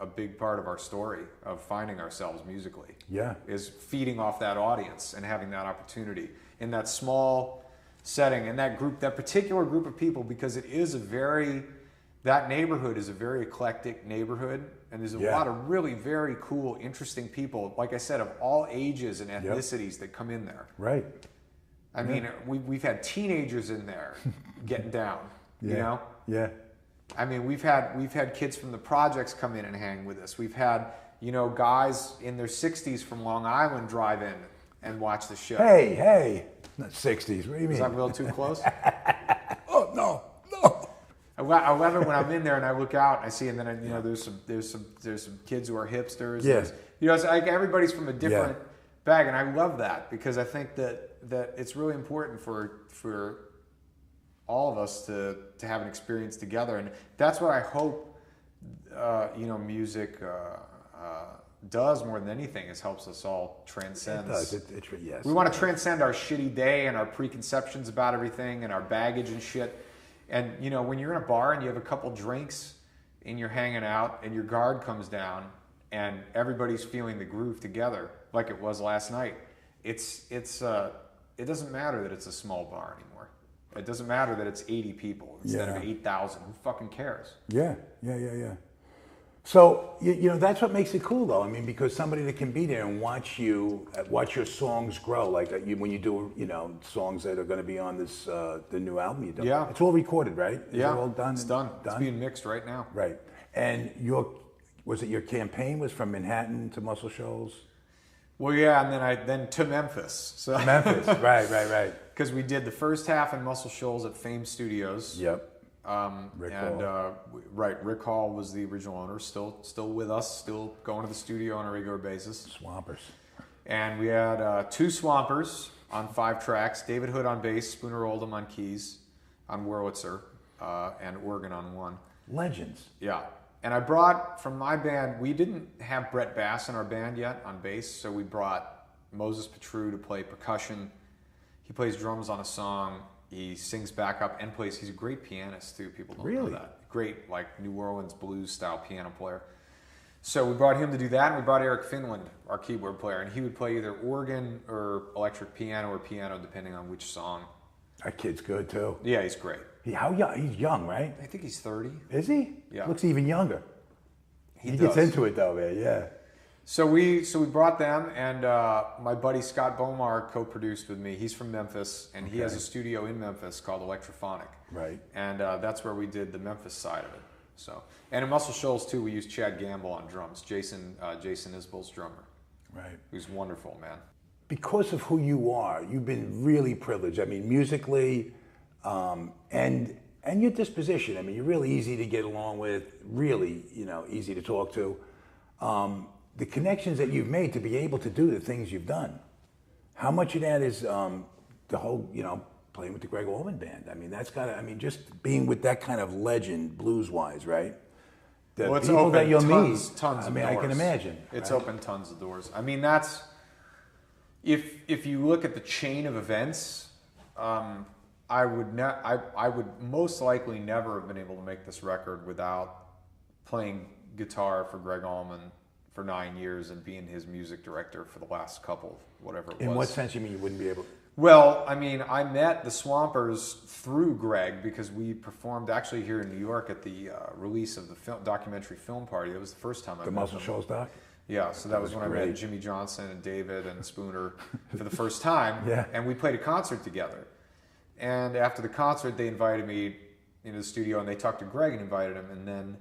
a big part of our story of finding ourselves musically. Yeah. Is feeding off that audience and having that opportunity in that small setting and that particular group of people, because that neighborhood is a very eclectic neighborhood, and there's a lot of really very cool, interesting people, like I said, of all ages and ethnicities that come in there. Right. I mean, we've had teenagers in there getting down, you know? Yeah. I mean, we've had kids from the projects come in and hang with us. We've had, guys in their 60s from Long Island drive in and watch the show. Hey, not 60s. What do you mean? Is that a little too close? Oh, no. I love it when I'm in there and I look out and I see, and then there's some kids who are hipsters. Yes. It's like everybody's from a different bag, and I love that because I think that it's really important for all of us to have an experience together, and that's what I hope music does more than anything, is helps us all transcend. It does. Yes. We want to transcend our shitty day and our preconceptions about everything and our baggage and shit. And when you're in a bar and you have a couple drinks and you're hanging out and your guard comes down and everybody's feeling the groove together like it was last night, it doesn't matter that it's a small bar anymore. It doesn't matter that it's 80 people instead of 8,000. Who fucking cares? Yeah. So, that's what makes it cool, though. I mean, because somebody that can be there and watch your songs grow, like when you do, songs that are going to be on this, the new album you done. Yeah. It's all recorded, right? Is it all done? It's done. It's being mixed right now. Right. And was it your campaign was from Manhattan to Muscle Shoals? Well, yeah, and then to Memphis. So Memphis, right. Because we did the first half in Muscle Shoals at Fame Studios. Yep. Rick Hall. Rick Hall was the original owner, still with us, still going to the studio on a regular basis. Swampers. And we had 2 Swampers on 5 tracks, David Hood on bass, Spooner Oldham on keys, on Wurlitzer, and organ on 1. Legends. Yeah. And I brought, from my band, we didn't have Brett Bass in our band yet on bass, so we brought Moses Petru to play percussion. He plays drums on a song. He sings backup and plays. He's a great pianist too. People don't know that. Great, like New Orleans blues style piano player. So we brought him to do that, and we brought Eric Finland, our keyboard player, and he would play either organ or electric piano or piano, depending on which song. That kid's good too. Yeah, he's great. How young? He's young, right? I think he's 30. Is he? Yeah. Looks even younger. He does. gets into it though, man. Yeah. So we brought them, and my buddy Scott Bomar co-produced with me. He's from Memphis, and he has a studio in Memphis called Electrophonic. Right. And that's where we did the Memphis side of it. So, and in Muscle Shoals too, we used Chad Gamble on drums. Jason Isbell's drummer. Right. Who's wonderful, man. Because of who you are, you've been really privileged. I mean, musically, and your disposition. I mean, you're really easy to get along with. Really, easy to talk to. The connections that you've made to be able to do the things you've done. How much of that is the whole, playing with the Gregg Allman Band? I mean, that's got to, just being with that kind of legend, blues-wise, right? The Well, it's people opened that you'll tons meet, of doors. I can imagine. It's right? opened tons of doors. I mean, that's, if you look at the chain of events, I would most likely never have been able to make this record without playing guitar for Gregg Allman for 9 years and being his music director for the last couple, whatever it was. In what sense you mean you wouldn't be able? Well, I mean, I met the Swampers through Gregg because we performed actually here in New York at the release of the documentary film party. That was the first time I met them. The Muscle Shoals doc? Yeah, so that was when great. I met Jimmy Johnson and David and Spooner for the first time. Yeah. And we played a concert together. And after the concert, they invited me into the studio, and they talked to Gregg and invited him. And then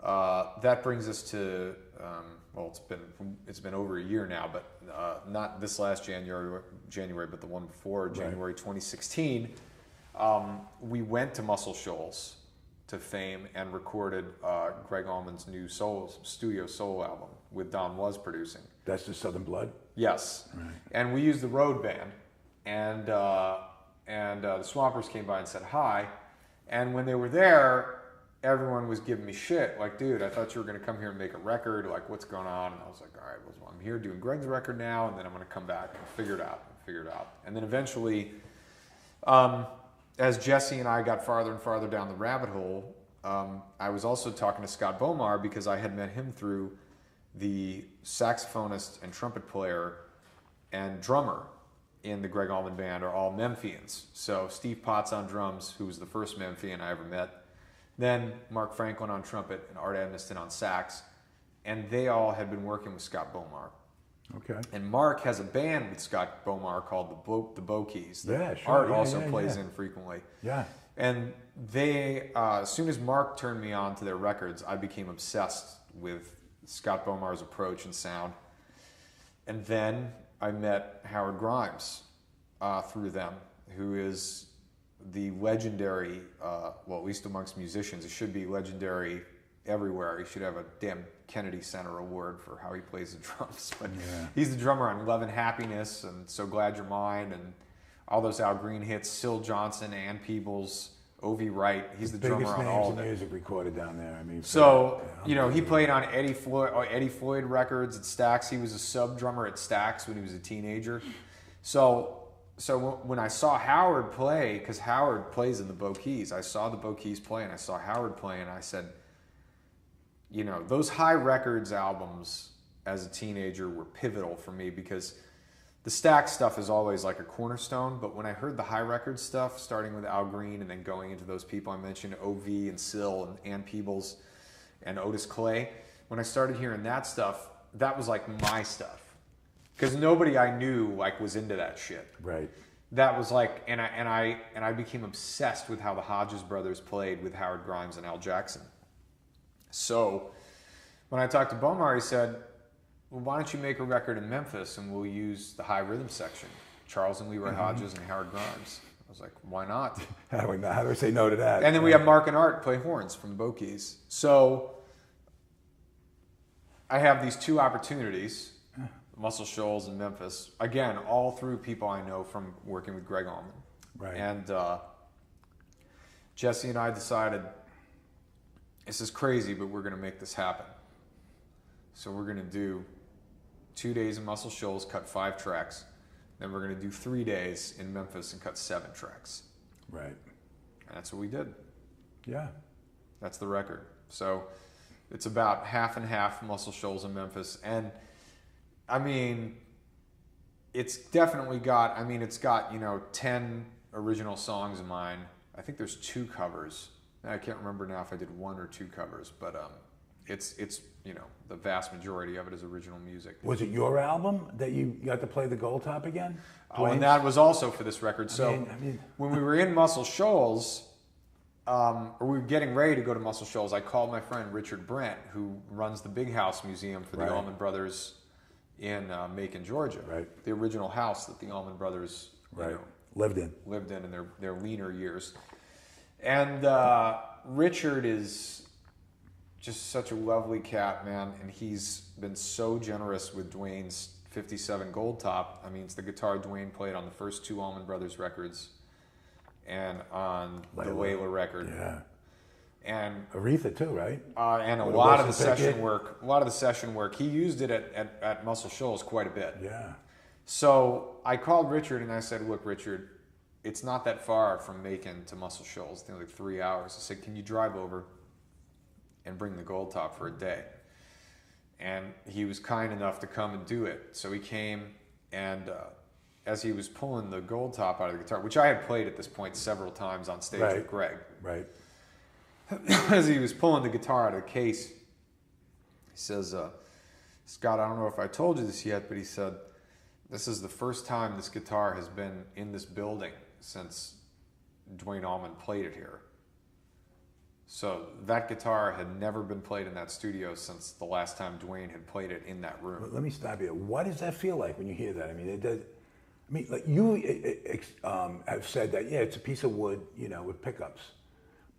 that brings us to, well, it's been over a year now, but not this last January, but the one before, January 2016. We went to Muscle Shoals to Fame and recorded Gregg Allman's new studio solo album with Don Was producing. That's the Southern Blood? Yes. Right. And we used the road band, and the Swampers came by and said hi. And when they were there, everyone was giving me shit, like, dude, I thought you were going to come here and make a record, like, what's going on? And I was like, all right, well, I'm here doing Gregg's record now, and then I'm going to come back and figure it out. And then eventually, as Jesse and I got farther and farther down the rabbit hole, I was also talking to Scott Bomar because I had met him through the saxophonist and trumpet player and drummer in the Gregg Allman Band are all Memphians. So Steve Potts on drums, who was the first Memphian I ever met. Then Mark Franklin on trumpet and Art Edmiston on sax. And they all had been working with Scott Bomar. Okay. And Mark has a band with Scott Bomar called the Bokeys. Yeah, sure. Art also plays in frequently. Yeah. And they, as soon as Mark turned me on to their records, I became obsessed with Scott Bomar's approach and sound. And then I met Howard Grimes through them, who is the legendary, well, at least amongst musicians, it should be legendary everywhere. He should have a damn Kennedy Center award for how he plays the drums. But he's the drummer on Love and Happiness and So Glad You're Mine and all those Al Green hits, Syl Johnson, Ann Peebles, O.V. Wright. He's the drummer on all of it. Biggest names in music recorded down there. I mean, so, he played on Eddie Floyd records at Stax. He was a sub drummer at Stax when he was a teenager. So when I saw Howard play, because Howard plays in the Bokeys, I saw the Bokeys play and I saw Howard play and I said, those High Records albums as a teenager were pivotal for me because the Stax stuff is always like a cornerstone, but when I heard the High Records stuff, starting with Al Green and then going into those people I mentioned, O.V. and Syl and Ann Peebles and Otis Clay, when I started hearing that stuff, that was like my stuff. Because nobody I knew was into that shit. Right. That was like, and I became obsessed with how the Hodges brothers played with Howard Grimes and Al Jackson. So when I talked to Bomar, he said, well, why don't you make a record in Memphis and we'll use the high rhythm section, Charles and Leroy Hodges and Howard Grimes. I was like, why not? How do I say no to that? And then we have Mark and Art play horns from Bokeys. So I have these two opportunities, Muscle Shoals and Memphis, again, all through people I know from working with Gregg Allman. Right. And Jesse and I decided, this is crazy, but we're going to make this happen. So we're going to do 2 days in Muscle Shoals, cut 5 tracks. Then we're going to do 3 days in Memphis and cut 7 tracks. Right. And that's what we did. Yeah. That's the record. So it's about half and half Muscle Shoals and Memphis. And I mean, it's definitely got, it's got, 10 original songs of mine. I think there's 2 covers. I can't remember now if I did 1 or 2 covers, but it's the vast majority of it is original music. Was it your album that you got to play the Gold Top again? Oh, and that was also for this record. So when we were in Muscle Shoals, or we were getting ready to go to Muscle Shoals, I called my friend Richard Brent, who runs the Big House Museum for the Allman Brothers in Macon, Georgia. Right. The original house that the Allman Brothers lived in their leaner years. And Richard is just such a lovely cat, man, and he's been so generous with Dwayne's 57 Gold Top. It's the guitar Dwayne played on the first 2 Allman Brothers records and on the Layla record. Yeah. And Aretha too, right? And a lot of the session work, he used it at Muscle Shoals quite a bit. Yeah. So I called Richard and I said, look, Richard, it's not that far from Macon to Muscle Shoals. It's like 3 hours. I said, can you drive over and bring the Gold Top for a day? And he was kind enough to come and do it. So he came, and as he was pulling the Gold Top out of the guitar, which I had played at this point several times on stage with Gregg. Right. As he was pulling the guitar out of the case, he says, Scott, I don't know if I told you this yet, but he said, this is the first time this guitar has been in this building since Dwayne Allman played it here. So that guitar had never been played in that studio since the last time Dwayne had played it in that room. Let me stop you. What does that feel like when you hear that? It does. Like you have said that, it's a piece of wood, with pickups,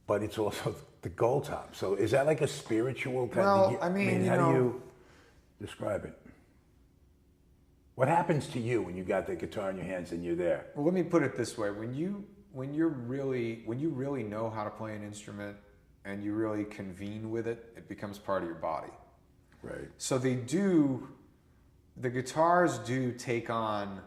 but it's also the Gold Top. So is that like a spiritual kind of? How do you describe it? What happens to you when you got the guitar in your hands and you're there? Well, let me put it this way: when you really know how to play an instrument and you really convene with it, it becomes part of your body. Right. So the guitars do take on,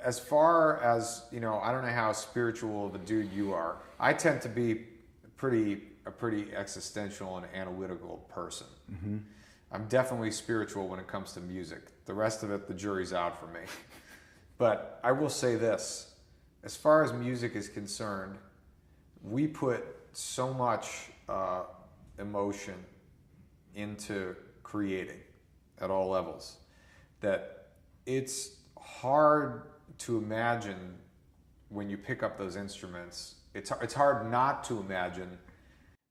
as far as, I don't know how spiritual of a dude you are. I tend to be a pretty existential and analytical person. Mm-hmm. I'm definitely spiritual when it comes to music. The rest of it, the jury's out for me. But I will say this, as far as music is concerned, we put so much emotion into creating at all levels that it's hard to imagine when you pick up those instruments. It's hard not to imagine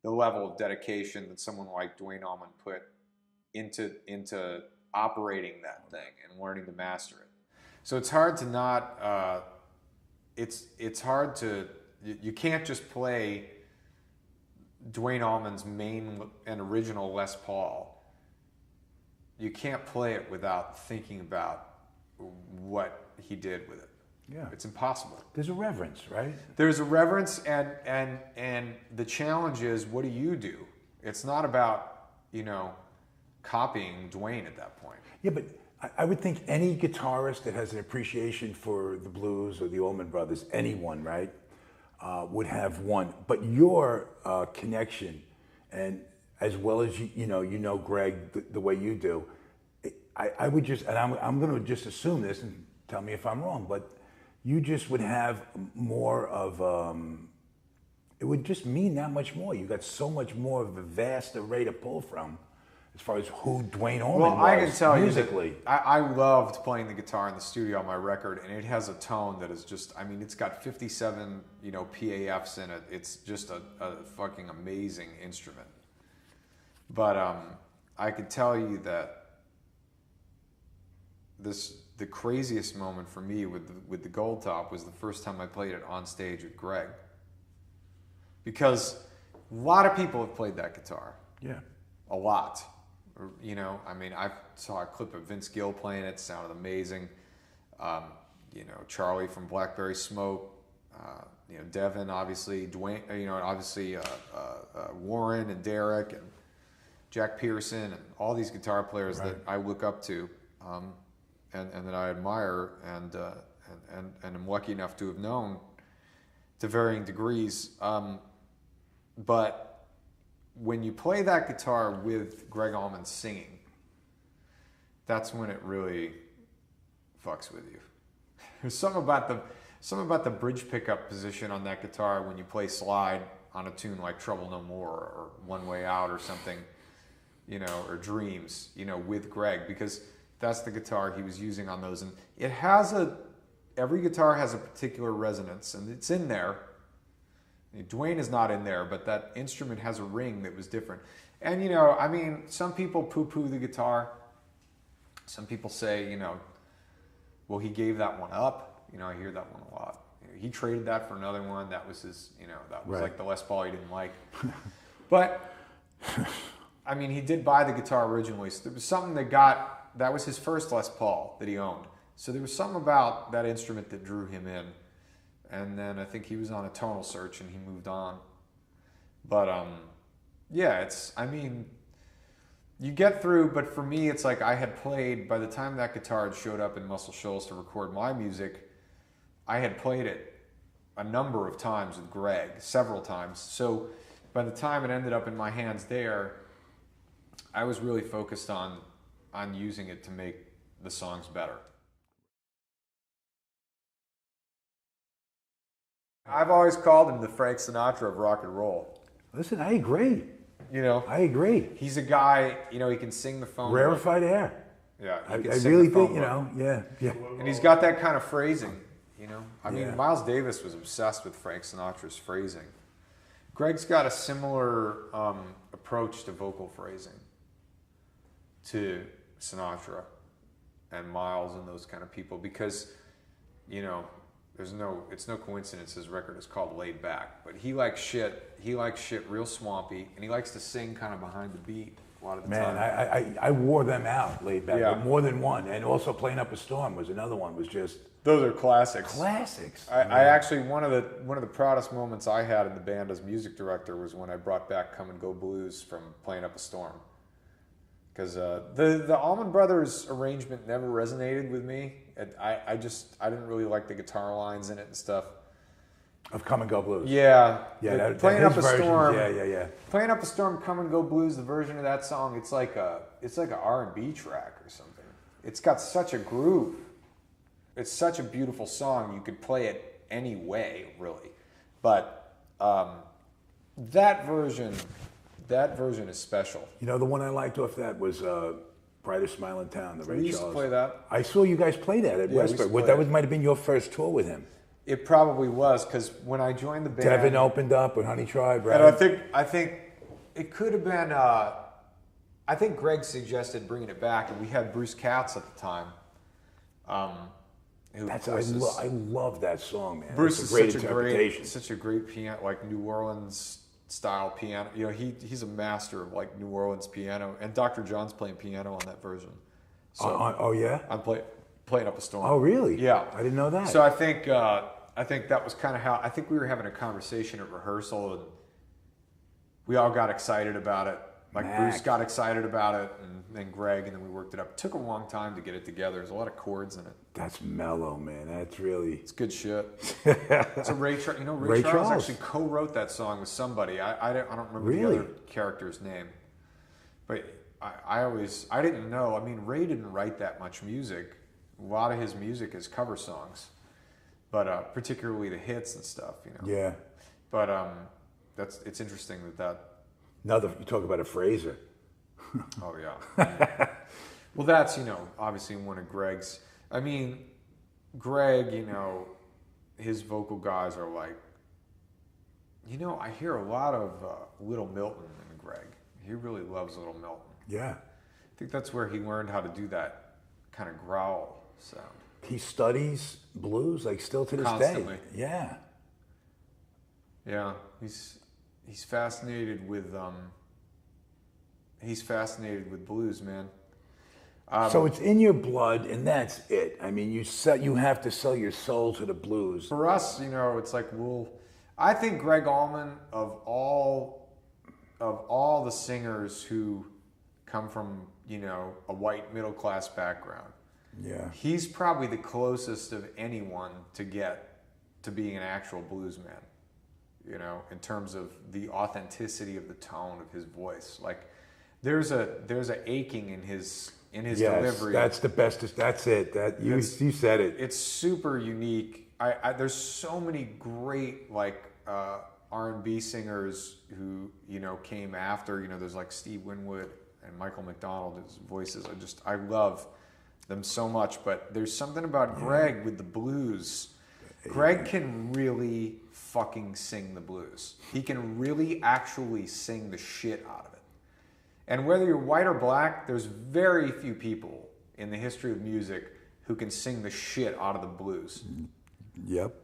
the level of dedication that someone like Dwayne Allman put into operating that thing and learning to master it. So it's hard to not. It's hard to. You can't just play Dwayne Allman's main and original Les Paul. You can't play it without thinking about what he did with it. Yeah, it's impossible. There's a reverence, right? There's a reverence, and the challenge is, what do you do? It's not about copying Dwayne at that point. Yeah, but I would think any guitarist that has an appreciation for the blues or the Allman Brothers, anyone, right, would have one. But your connection, and as well as you know Gregg the way you do, I would just, and I'm going to just assume this and tell me if I'm wrong, but you just would have more of, it would just mean that much more. You got so much more of a vast array to pull from as far as who Dwayne Allman was I can tell musically. You that I loved playing the guitar in the studio on my record, and it has a tone that is just, it's got 57, PAFs in it. It's just a fucking amazing instrument. But I could tell you that the craziest moment for me with the Gold Top was the first time I played it on stage with Gregg. Because a lot of people have played that guitar. Yeah. A lot. You know, I mean, I saw a clip of Vince Gill playing it, sounded amazing. You know, Charlie from Blackberry Smoke, you know, Devin, obviously, Dwayne, you know, obviously Warren and Derek and Jack Pearson and all these guitar players that I look up to and that I admire and am lucky enough to have known to varying degrees. But when you play that guitar with Gregg Allman singing, that's when it really fucks with you. There's something about the bridge pickup position on that guitar when you play slide on a tune like Trouble No More or One Way Out or something, you know, or Dreams, you know, with Gregg, because that's the guitar he was using on those. And it has every guitar has a particular resonance, and it's in there. Dwayne is not in there, but that instrument has a ring that was different. And, you know, I mean, some people poo-poo the guitar. Some people say, you know, well, he gave that one up. You know, I hear that one a lot. You know, he traded that for another one. That was his, you know, that was like the Les Paul he didn't like. But, I mean, he did buy the guitar originally. So there was something that was his first Les Paul that he owned. So there was something about that instrument that drew him in. And then I think he was on a tonal search and he moved on. But, yeah, I mean, you get through, but for me, it's like I had played, by the time that guitar had showed up in Muscle Shoals to record my music, I had played it a number of times with Gregg, several times. So by the time it ended up in my hands there, I was really focused on using it to make the songs better. I've always called him the Frank Sinatra of rock and roll. Listen, I agree. You know, I agree. He's a guy, you know, he can sing the phone. Rarefied air. Yeah, I really think, you know, yeah. And he's got that kind of phrasing, you know. I mean, Yeah. Miles Davis was obsessed with Frank Sinatra's phrasing. Gregg's got a similar approach to vocal phrasing to Sinatra and Miles and those kind of people because, you know, it's no coincidence his record is called Laid Back, but he likes shit real swampy, and he likes to sing kind of behind the beat a lot of the time. Man, I wore them out, Laid Back, Yeah. but more than one, and also Playing Up a Storm was another one, was just Those are classics. classics. I actually, one of the proudest moments I had in the band as music director was when I brought back Come and Go Blues from Playing Up a Storm. Because the Allman Brothers arrangement never resonated with me. I didn't really like the guitar lines in it and stuff. Of Come and Go Blues. Yeah. Playing Up a Storm. Yeah. Playing Up a Storm, Come and Go Blues, the version of that song, it's like a R&B track or something. It's got such a groove. It's such a beautiful song. You could play it any way, really. But that version is special. You know, the one I liked off that was Brightest Smile in Town, the Ray Charles. We used to play that. I saw you guys play that at Westbrook. That might have been your first tour with him. It probably was, because when I joined the band, Devin opened up with Honey Tribe, right? And I think it could have been. I think Gregg suggested bringing it back, and we had Bruce Katz at the time. I love that song, man. Bruce it's is a great interpretation. such a great piano, like New Orleans style piano. You know, he's a master of like New Orleans piano, and Dr. John's playing piano on that version. So oh yeah, I'm Playing Up a Storm. Oh really? Yeah, I didn't know that. So I think that was kind of how I think we were having a conversation at rehearsal, and we all got excited about it. Like Bruce got excited about it, and then Gregg, and then we worked it up. It took a long time to get it together. There's a lot of chords in it. That's mellow, man. That's It's good shit. It's a Ray Charles actually co-wrote that song with somebody. I don't remember the other character's name, but I didn't know. I mean, Ray didn't write that much music. A lot of his music is cover songs, but particularly the hits and stuff. You know. Yeah. But it's interesting that. You talk about a phraser. Oh yeah. Well, that's, you know, obviously one of Gregg's. I mean, Gregg, you know, his vocal guys are like, you know, I hear a lot of Little Milton in Gregg. He really loves Little Milton. Yeah. I think that's where he learned how to do that kind of growl sound. He studies blues like still to this Constantly. day. Yeah. Yeah, he's fascinated with blues, man. So it's in your blood, and that's it. I mean, you have to sell your soul to the blues. For us, it's like I think Gregg Allman, of all the singers who come from a white middle class background, Yeah. he's probably the closest of anyone to get to being an actual blues man. In terms of the authenticity of the tone of his voice, like there's a aching in his Yes, delivery. that's the best. That's it. You said it. It's super unique. There's so many great R&B singers who came after. There's like Steve Winwood and Michael McDonald. His voices, I love them so much. But there's something about Gregg with the blues. Gregg can really fucking sing the blues. He can really actually sing the shit out of it. And whether you're white or black, there's very few people in the history of music who can sing the shit out of the blues. Yep.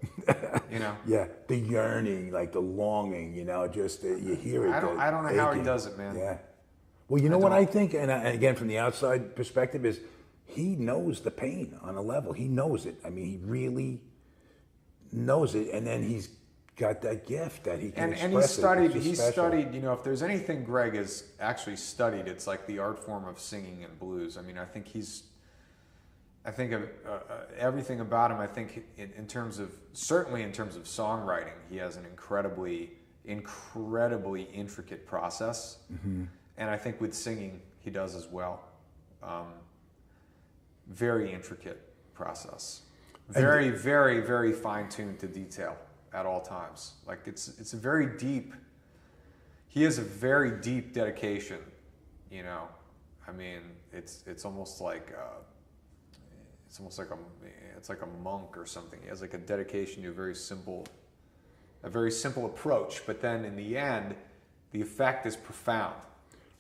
Yeah, the yearning, like the longing, just you hear it. I don't know how he does it, man. Yeah. Well, you know what I think, and again from the outside perspective, is he knows the pain on a level. He knows it. I mean, he really knows it, and then he's got that gift that he can express. And he studied, if there's anything Gregg has actually studied, it's like the art form of singing and blues. I mean, I think everything about him, I think certainly in terms of songwriting, he has an incredibly intricate process. Mm-hmm. And I think with singing, he does as well. Very intricate process. Very, very, very fine-tuned to detail at all times. Like it's a very deep. He has a very deep dedication. I mean, it's almost like a monk or something. He has like a dedication to a very simple approach. But then in the end, the effect is profound.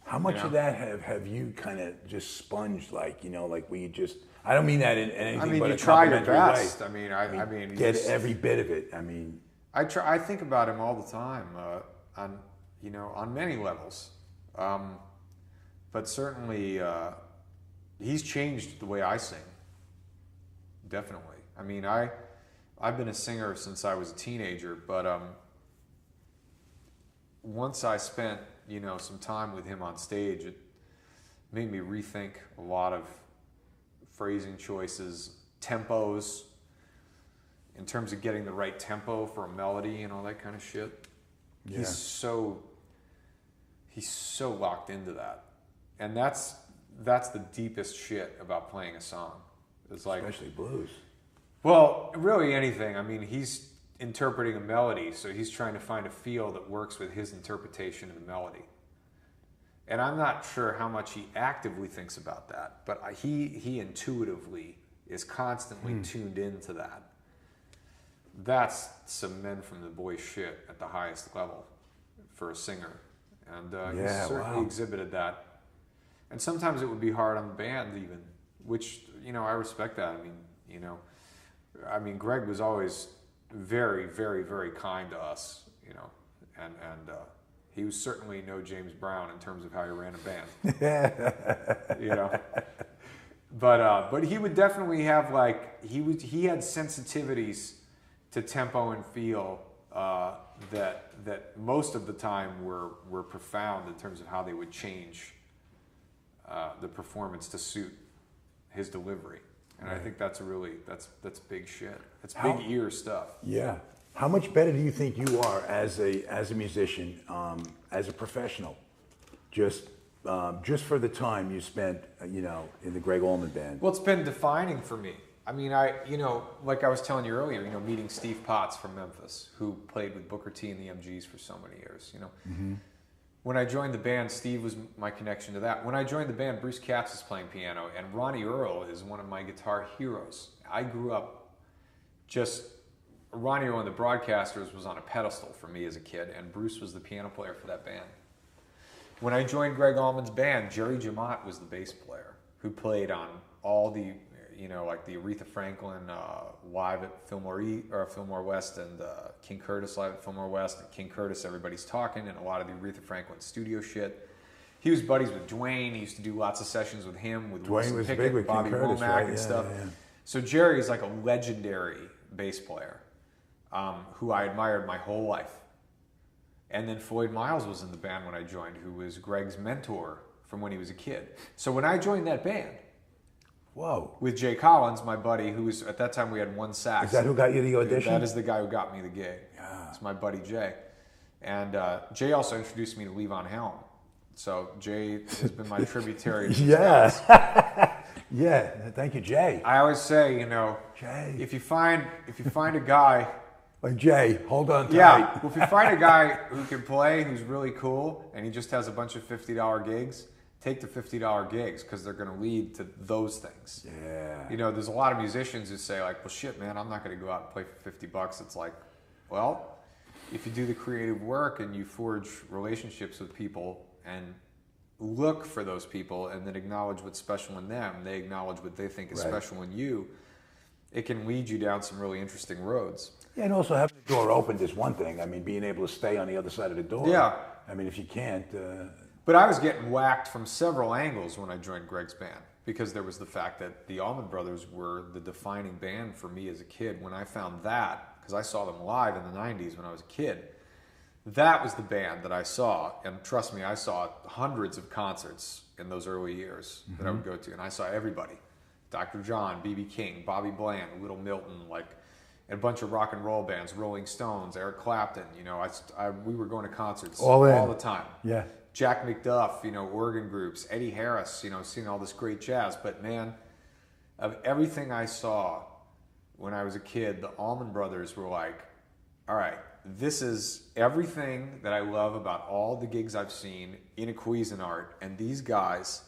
How much of that have you kind of just sponged, like where you just? I don't mean that in anything but you a try your complimentary best. way. I mean, get every bit of it. I mean, I think about him all the time, on many levels, but certainly he's changed the way I sing. Definitely. I mean, I've been a singer since I was a teenager, but once I spent some time with him on stage, it made me rethink a lot of phrasing choices, tempos, in terms of getting the right tempo for a melody and all that kind of shit. Yeah. He's so locked into that. And that's the deepest shit about playing a song. It's like, especially blues. Well, really anything. I mean, he's interpreting a melody, so he's trying to find a feel that works with his interpretation of the melody. And I'm not sure how much he actively thinks about that, but he intuitively is constantly tuned into that. That's some men from the boy shit at the highest level for a singer. And he certainly exhibited that. And sometimes it would be hard on the band even, which, I respect that. I mean, Gregg was always very, very, very kind to us, and he was certainly no James Brown in terms of how he ran a band, But he would definitely have he had sensitivities to tempo and feel that most of the time were profound in terms of how they would change the performance to suit his delivery. And I think that's big shit. It's big ear stuff. Yeah. How much better do you think you are as a musician, as a professional, just for the time you spent, in the Gregg Allman Band? Well, it's been defining for me. I mean, like I was telling you earlier, meeting Steve Potts from Memphis, who played with Booker T and the MGs for so many years. Mm-hmm. When I joined the band, Steve was my connection to that. When I joined the band, Bruce Katz is playing piano, and Ronnie Earl is one of my guitar heroes. I grew up Ronnie Earl and the Broadcasters was on a pedestal for me as a kid, and Bruce was the piano player for that band. when I joined Gregg Allman's band, Jerry Jamot was the bass player who played on all the, like the Aretha Franklin live at Fillmore West, and King Curtis live at Fillmore West, and King Curtis Everybody's Talking, and a lot of the Aretha Franklin studio shit. He was buddies with Dwayne. He used to do lots of sessions with him, with Dwayne Wilson was Pickett, big with Bobby King Curtis, Womack, right? and stuff. Yeah. So Jerry's like a legendary bass player who I admired my whole life. And then Floyd Miles was in the band when I joined, who was Gregg's mentor from when he was a kid. So when I joined that band, with Jay Collins, my buddy, who was, at that time we had one sax. Is that who got you the audition? That is the guy who got me the gig. Yeah. It's my buddy Jay. And Jay also introduced me to Levon Helm. So Jay has been my tributary. Yeah, thank you, Jay. I always say, Jay. if you find a guy, like Jay, hold on tight. yeah, well, if you find a guy who can play, who's really cool, and he just has a bunch of $50 gigs, take the $50 gigs, because they're going to lead to those things. Yeah. There's a lot of musicians who say like, well, shit, man, I'm not going to go out and play for $50. It's like, well, if you do the creative work and you forge relationships with people and look for those people and then acknowledge what's special in them, they acknowledge what they think is special in you, it can lead you down some really interesting roads. Yeah, and also having the door opened is one thing. I mean, being able to stay on the other side of the door. Yeah. I mean, if you can't... But I was getting whacked from several angles when I joined Gregg's band, because there was the fact that the Allman Brothers were the defining band for me as a kid. When I found that, because I saw them live in the 90s when I was a kid, that was the band that I saw. And trust me, I saw hundreds of concerts in those early years that I would go to. And I saw everybody. Dr. John, B.B. King, Bobby Bland, Little Milton, and a bunch of rock and roll bands, Rolling Stones, Eric Clapton. We were going to concerts all the time. Yeah. Jack McDuff, organ groups, Eddie Harris, seeing all this great jazz. But man, of everything I saw when I was a kid, the Allman Brothers were like, all right, this is everything that I love about all the gigs I've seen in a Cuisinart, and these guys,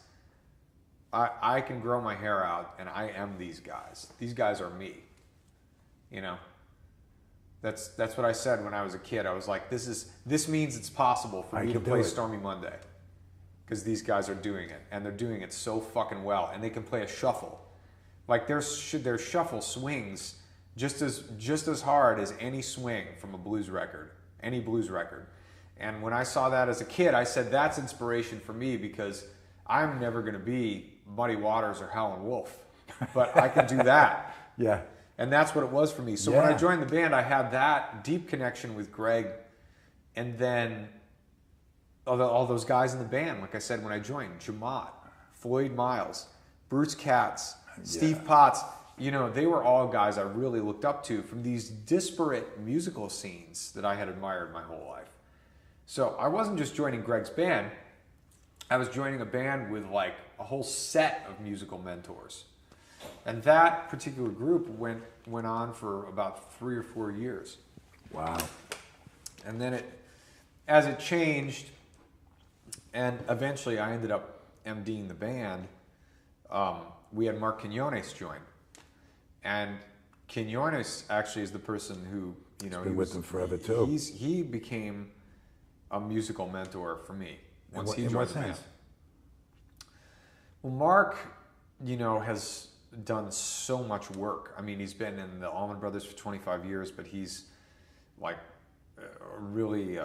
I can grow my hair out, and I am these guys. These guys are me. That's what I said when I was a kid. I was like, this means it's possible for me to play Stormy Monday, because these guys are doing it, and they're doing it so fucking well, and they can play a shuffle. Like their shuffle swings just as hard as any swing from a blues record, any blues record. And when I saw that as a kid, I said, that's inspiration for me, because I'm never going to be Muddy Waters or Howlin' Wolf, but I can do that. Yeah. And that's what it was for me. So when I joined the band, I had that deep connection with Gregg, and then all those guys in the band, like I said, when I joined, Jamot, Floyd Miles, Bruce Katz, Steve Potts, they were all guys I really looked up to from these disparate musical scenes that I had admired my whole life. So I wasn't just joining Gregg's band, I was joining a band with like a whole set of musical mentors. And that particular group went on for about 3 or 4 years. Wow. And then as it changed, and eventually I ended up MDing the band, we had Mark Quinones join. And Quinones actually is the person who, He's been with them forever too. He became a musical mentor for me once he joined in what the band. sense? Well, Mark, has done so much work. I mean, he's been in the Allman Brothers for 25 years, but he's like really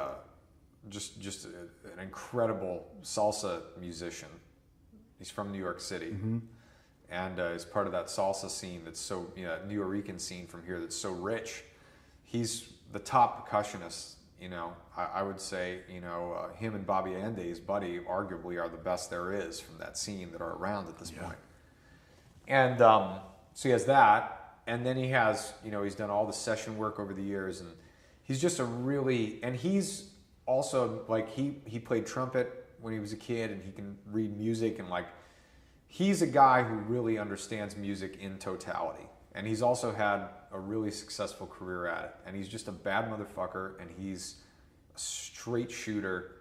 just an incredible salsa musician. He's from New York City. And is part of that salsa scene that's so, New Yorican scene from here that's so rich. He's the top percussionist, I would say, him and Bobby Ande, his buddy, arguably are the best there is from that scene that are around at this point. And so he has that, and then he has, he's done all the session work over the years, and he's just and he's also, like, he played trumpet when he was a kid, and he can read music, and like, he's a guy who really understands music in totality. And he's also had a really successful career at it. And he's just a bad motherfucker, and he's a straight shooter.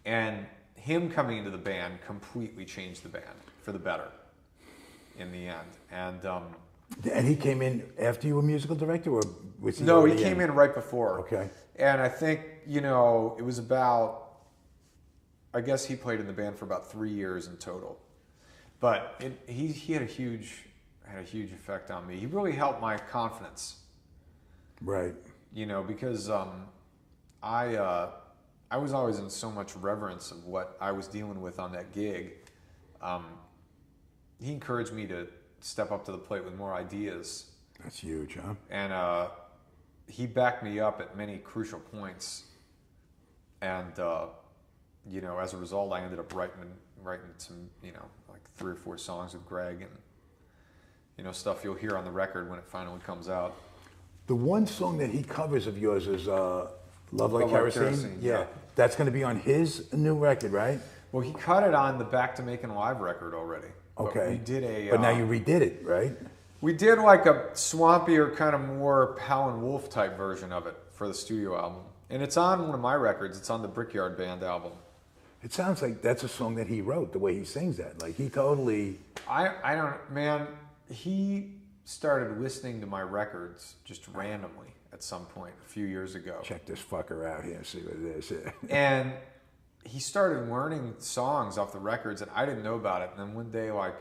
And him coming into the band completely changed the band for the better in the end. And he came in after you were musical director, or was he? No, he came in right before. Okay. And I think, it was about I guess he played in the band for about 3 years in total. But he had a huge effect on me. He really helped my confidence. Right. You know, because I was always in so much reverence of what I was dealing with on that gig. He encouraged me to step up to the plate with more ideas. That's huge, huh? And he backed me up at many crucial points. And, you know, as a result, I ended up writing some, you know, like 3 or 4 songs with Gregg and, you know, stuff you'll hear on the record when it finally comes out. The one song that he covers of yours is Love Like Kerosene. Yeah. That's going to be on his new record, right? Well, he cut it on the Back to Making Live record already. Okay. But we did But now you redid it, right? We did like a swampier, kind of more Hal and Wolf type version of it for the studio album. And it's on one of my records. It's on the Brickyard Band album. It sounds like that's a song that he wrote, the way he sings that. Like, he totally... I don't... Man, he started listening to my records just randomly at some point a few years ago. Check this fucker out here and see what it is. And he started learning songs off the records, and I didn't know about it. And then one day, like,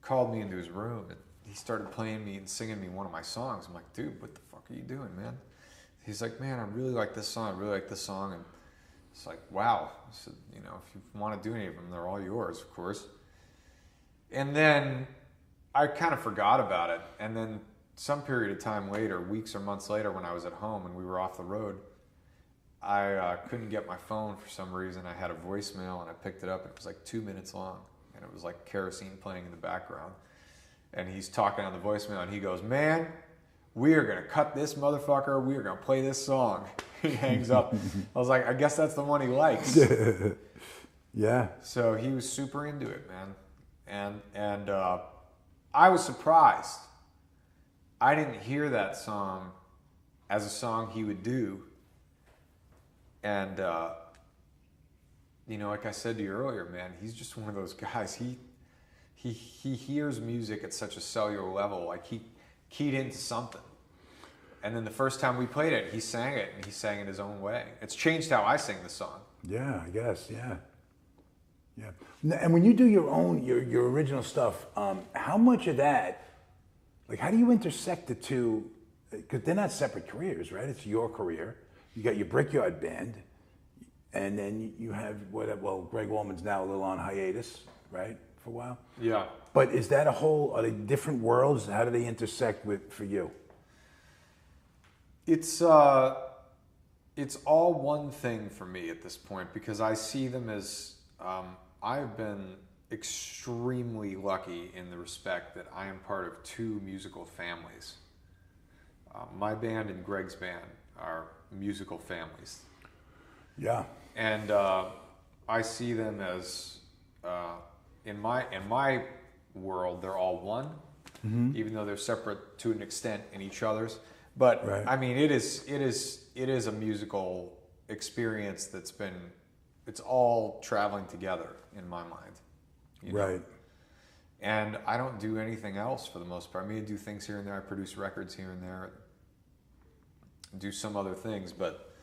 called me into his room, and he started playing me and singing me one of my songs. I'm like, dude, what the fuck are you doing, man? He's like, man, I really like this song. I really like this song. And it's like, wow. I said, you know, if you want to do any of them, they're all yours, of course. And then I kind of forgot about it. And then some period of time later, weeks or months later, when I was at home and we were off the road, I couldn't get my phone for some reason. I had a voicemail and I picked it up. And it was like 2 minutes long. And it was like Kerosene playing in the background. And he's talking on the voicemail and he goes, man, we are going to cut this motherfucker. We are going to play this song. He hangs up. I was like, I guess that's the one he likes. Yeah. So he was super into it, man. And I was surprised. I didn't hear that song as a song he would do. And, you know, like I said to you earlier, man, he's just one of those guys. He hears music at such a cellular level. Like, he keyed into something. And then the first time we played it, he sang it, and he sang it his own way. It's changed how I sing the song. Yeah, I guess, yeah. Yeah. And when you do your own, your original stuff, how much of that, like, how do you intersect the two? Because they're not separate careers, right? It's your career. You got your Brickyard Band, and then you have, Gregg Allman's now a little on hiatus, right, for a while? Yeah. But is that are they different worlds? How do they intersect for you? It's all one thing for me at this point because I see them as I've been extremely lucky in the respect that I am part of 2 musical families. My band and Gregg's band are musical families. Yeah. And I see them as in my world they're all one, even though they're separate to an extent in each other's. But right. I mean, it is a musical experience it's all traveling together in my mind. You know? Right. And I don't do anything else for the most part. I mean, I do things here and there. I produce records here and there. Do some other things, but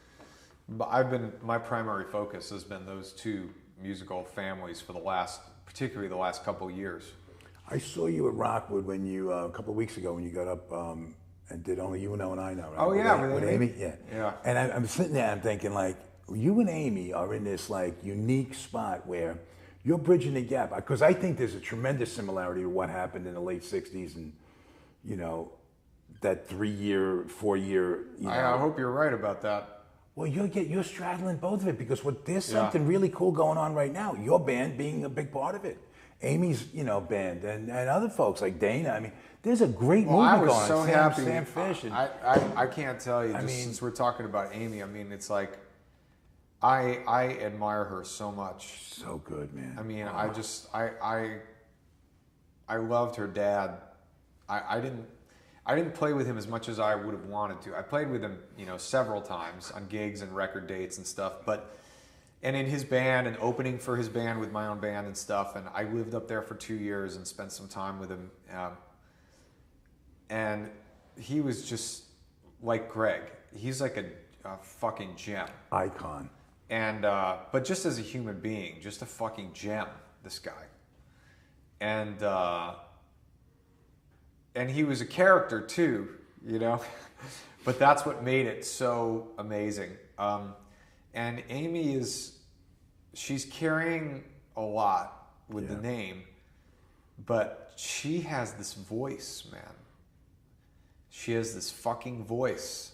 my primary focus has been those 2 musical families for particularly the last couple of years. I saw you at Rockwood when you a couple of weeks ago when you got up and did Only You Know and I Know. Right? Oh yeah, with Amy. Yeah. And I'm sitting there, I'm thinking like, you and Amy are in this like unique spot where you're bridging the gap because I think there's a tremendous similarity to what happened in the late '60s and you know that 3-year, 4-year. I hope you're right about that. Well, you're straddling both of it because there's something really cool going on right now. Your band being a big part of it. Amy's, band and other folks like Dana. I mean, there's a great movement going on. I was so happy. Sam Fish. And, I can't tell you. Since we're talking about Amy, I mean, it's like I admire her so much. So good, man. I mean, I loved her dad. I didn't play with him as much as I would have wanted to. I played with him, several times on gigs and record dates and stuff, and in his band and opening for his band with my own band and stuff. And I lived up there for 2 years and spent some time with him. And he was just like Gregg. He's like a fucking gem. Icon. but just as a human being, just a fucking gem, this guy. And he was a character too, you know, but that's what made it so amazing. And Amy she's carrying a lot with the name, but she has this voice, man. She has this fucking voice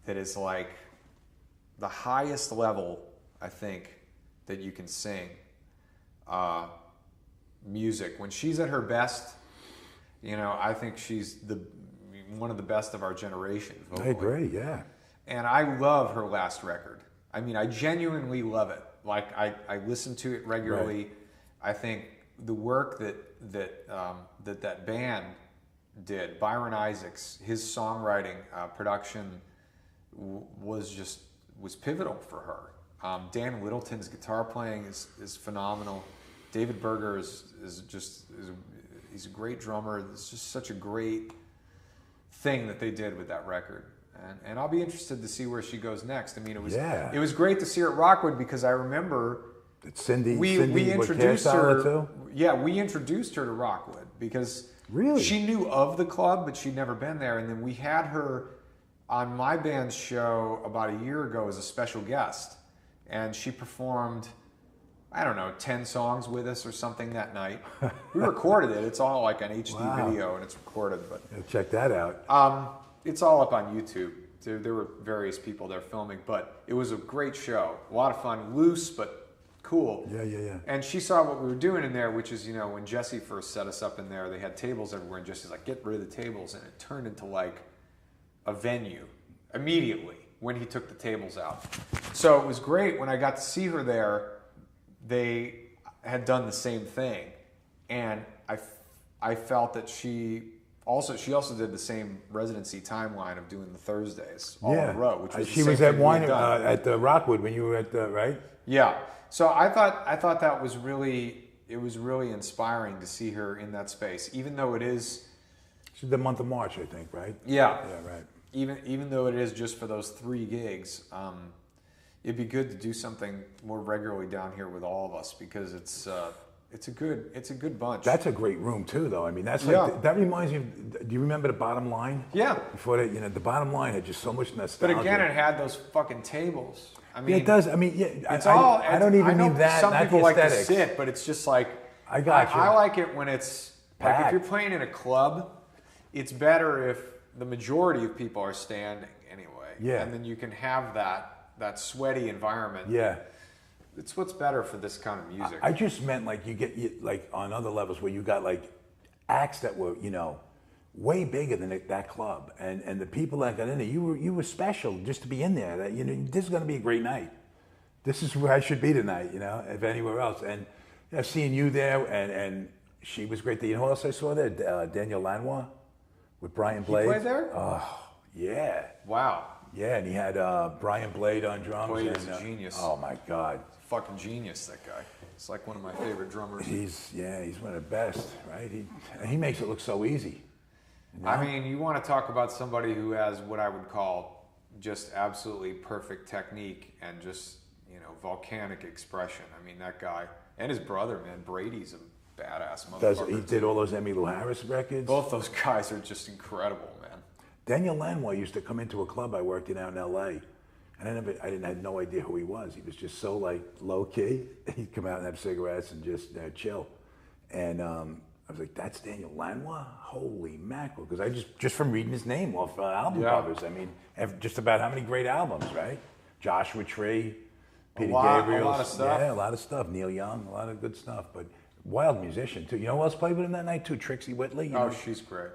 that is like the highest level, I think, that you can sing music. When she's at her best, you know, I think she's one of the best of our generation vocally. I agree, yeah. And I love her last record. I mean, I genuinely love it. Like, I listen to it regularly. Right. I think the work that band did, Byron Isaacs, his songwriting, production was pivotal for her. Dan Littleton's guitar playing is phenomenal. David Berger he's a great drummer. It's just such a great thing that they did with that record. And I'll be interested to see where she goes next. I mean, it was great to see her at Rockwood because I remember we introduced her. Too? Yeah, we introduced her to Rockwood because she knew of the club, but she'd never been there. And then we had her on my band's show about a year ago as a special guest, and she performed, I don't know, 10 songs with us or something that night. We recorded it. It's all like an HD video and it's recorded. But check that out. It's all up on YouTube. There were various people there filming, but it was a great show. A lot of fun, loose but cool. Yeah. And she saw what we were doing in there, which is, you know, when Jesse first set us up in there, they had tables everywhere, and Jesse's like, get rid of the tables, and it turned into like a venue immediately when he took the tables out. So it was great when I got to see her there. They had done the same thing, and I felt that she also did the same residency timeline of doing the Thursdays all in a row, which was she was at at the Rockwood when you were at the right. Yeah, so I thought that was really inspiring to see her in that space, even though it is. She's the month of March, I think, right? Yeah, right. Even though it is just for those 3 gigs, it'd be good to do something more regularly down here with all of us because it's a good bunch. That's a great room too, though. I mean, that's like that reminds me. Do you remember the Bottom Line? Yeah. Before that, you know, the Bottom Line had just so much nostalgia. But again, it had those fucking tables. I mean, it does. I mean, it's I don't even mean that. Some not people the like to aesthetics. sit, but it's just like I got you. I like it when it's packed. like if you're playing in a club, it's better if the majority of people are standing anyway. Yeah. And then you can have that sweaty environment. Yeah. It's what's better for this kind of music. I just meant like you get like on other levels where you got like acts that were, you know, way bigger than that club, and the people that got in there, you were special just to be in there. That, you know, this is going to be a great night. This is where I should be tonight, you know, if anywhere else. And you know, seeing you there, and she was great. You know who else I saw there? Daniel Lanois with Brian Blade. He played there? Oh, yeah. Wow. Yeah, and he had Brian Blade on drums. Blade is a genius. Oh my God. Fucking genius, that guy. It's like one of my favorite drummers. He's one of the best, right? He makes it look so easy. You know? I mean, you want to talk about somebody who has what I would call just absolutely perfect technique and just, you know, volcanic expression. I mean, that guy and his brother, man, Brady's a badass motherfucker. He did all those Emmylou Harris records. Both those guys are just incredible, man. Daniel Lanois used to come into a club I worked in out in L.A. And I had no idea who he was. He was just so like low key. He'd come out and have cigarettes and just chill. And I was like, "That's Daniel Lanois? Holy mackerel!" Because I just from reading his name off album covers. I mean, just about how many great albums, right? Joshua Tree, Peter Gabriel, a lot of stuff. Yeah, a lot of stuff. Neil Young, a lot of good stuff. But wild musician too. You know who else played with him that night too? Trixie Whitley. Oh, she's great.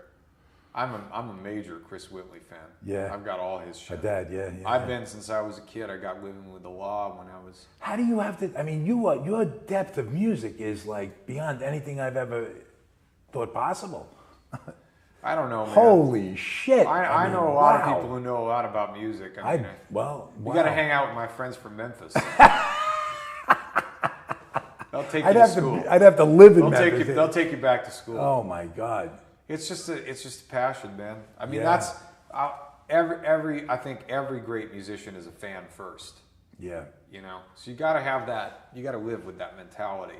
I'm a major Chris Whitley fan. Yeah. I've got all his shit. My dad, yeah. I've been since I was a kid. I got Living with the Law when I was... How do you have to... I mean, your depth of music is like beyond anything I've ever thought possible. I don't know, man. Holy shit. I know a lot of people who know a lot about music. I mean, you got to hang out with my friends from Memphis. They'll take you to school. I'd have to live in Memphis. They'll take you back to school. Oh my God. It's just a passion, man. I mean, that's I think every great musician is a fan first. Yeah. You know, so you got to have that. You got to live with that mentality.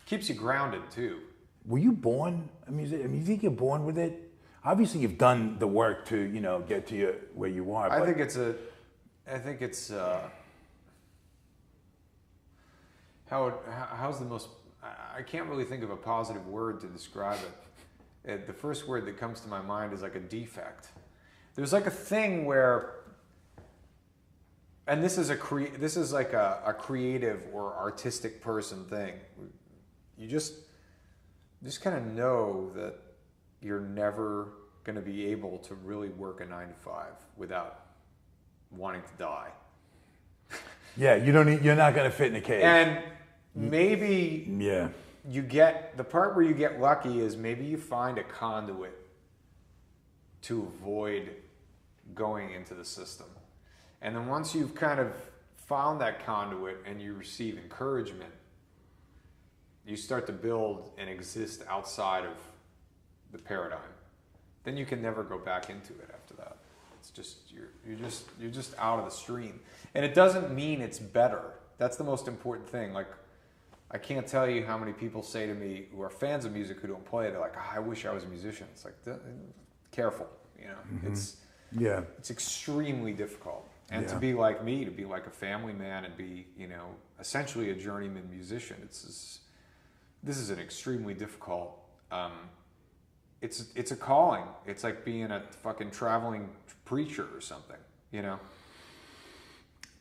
Keeps you grounded too. Were you born a musician? I mean, you think you're born with it? Obviously, you've done the work to, you know, get to where you are. I think it's how's the most. I can't really think of a positive word to describe it. The first word that comes to my mind is like a defect. There's like a thing where, and this is like a creative or artistic person thing. You just kind of know that you're never going to be able to really work a 9 to 5 without wanting to die. Yeah, you're not going to fit in a cage. And maybe you get the part where you get lucky is maybe you find a conduit to avoid going into the system. And then once you've kind of found that conduit and you receive encouragement, you start to build and exist outside of the paradigm. Then you can never go back into it after that. It's just you're just out of the stream. And it doesn't mean it's better. That's the most important thing. Like, I can't tell you how many people say to me who are fans of music who don't play it, they're like, I wish I was a musician. It's like, careful, you know. Mm-hmm. It's extremely difficult. And to be like me, to be like a family man and be, you know, essentially a journeyman musician, this is an extremely difficult, it's a calling. It's like being a fucking traveling preacher or something, you know?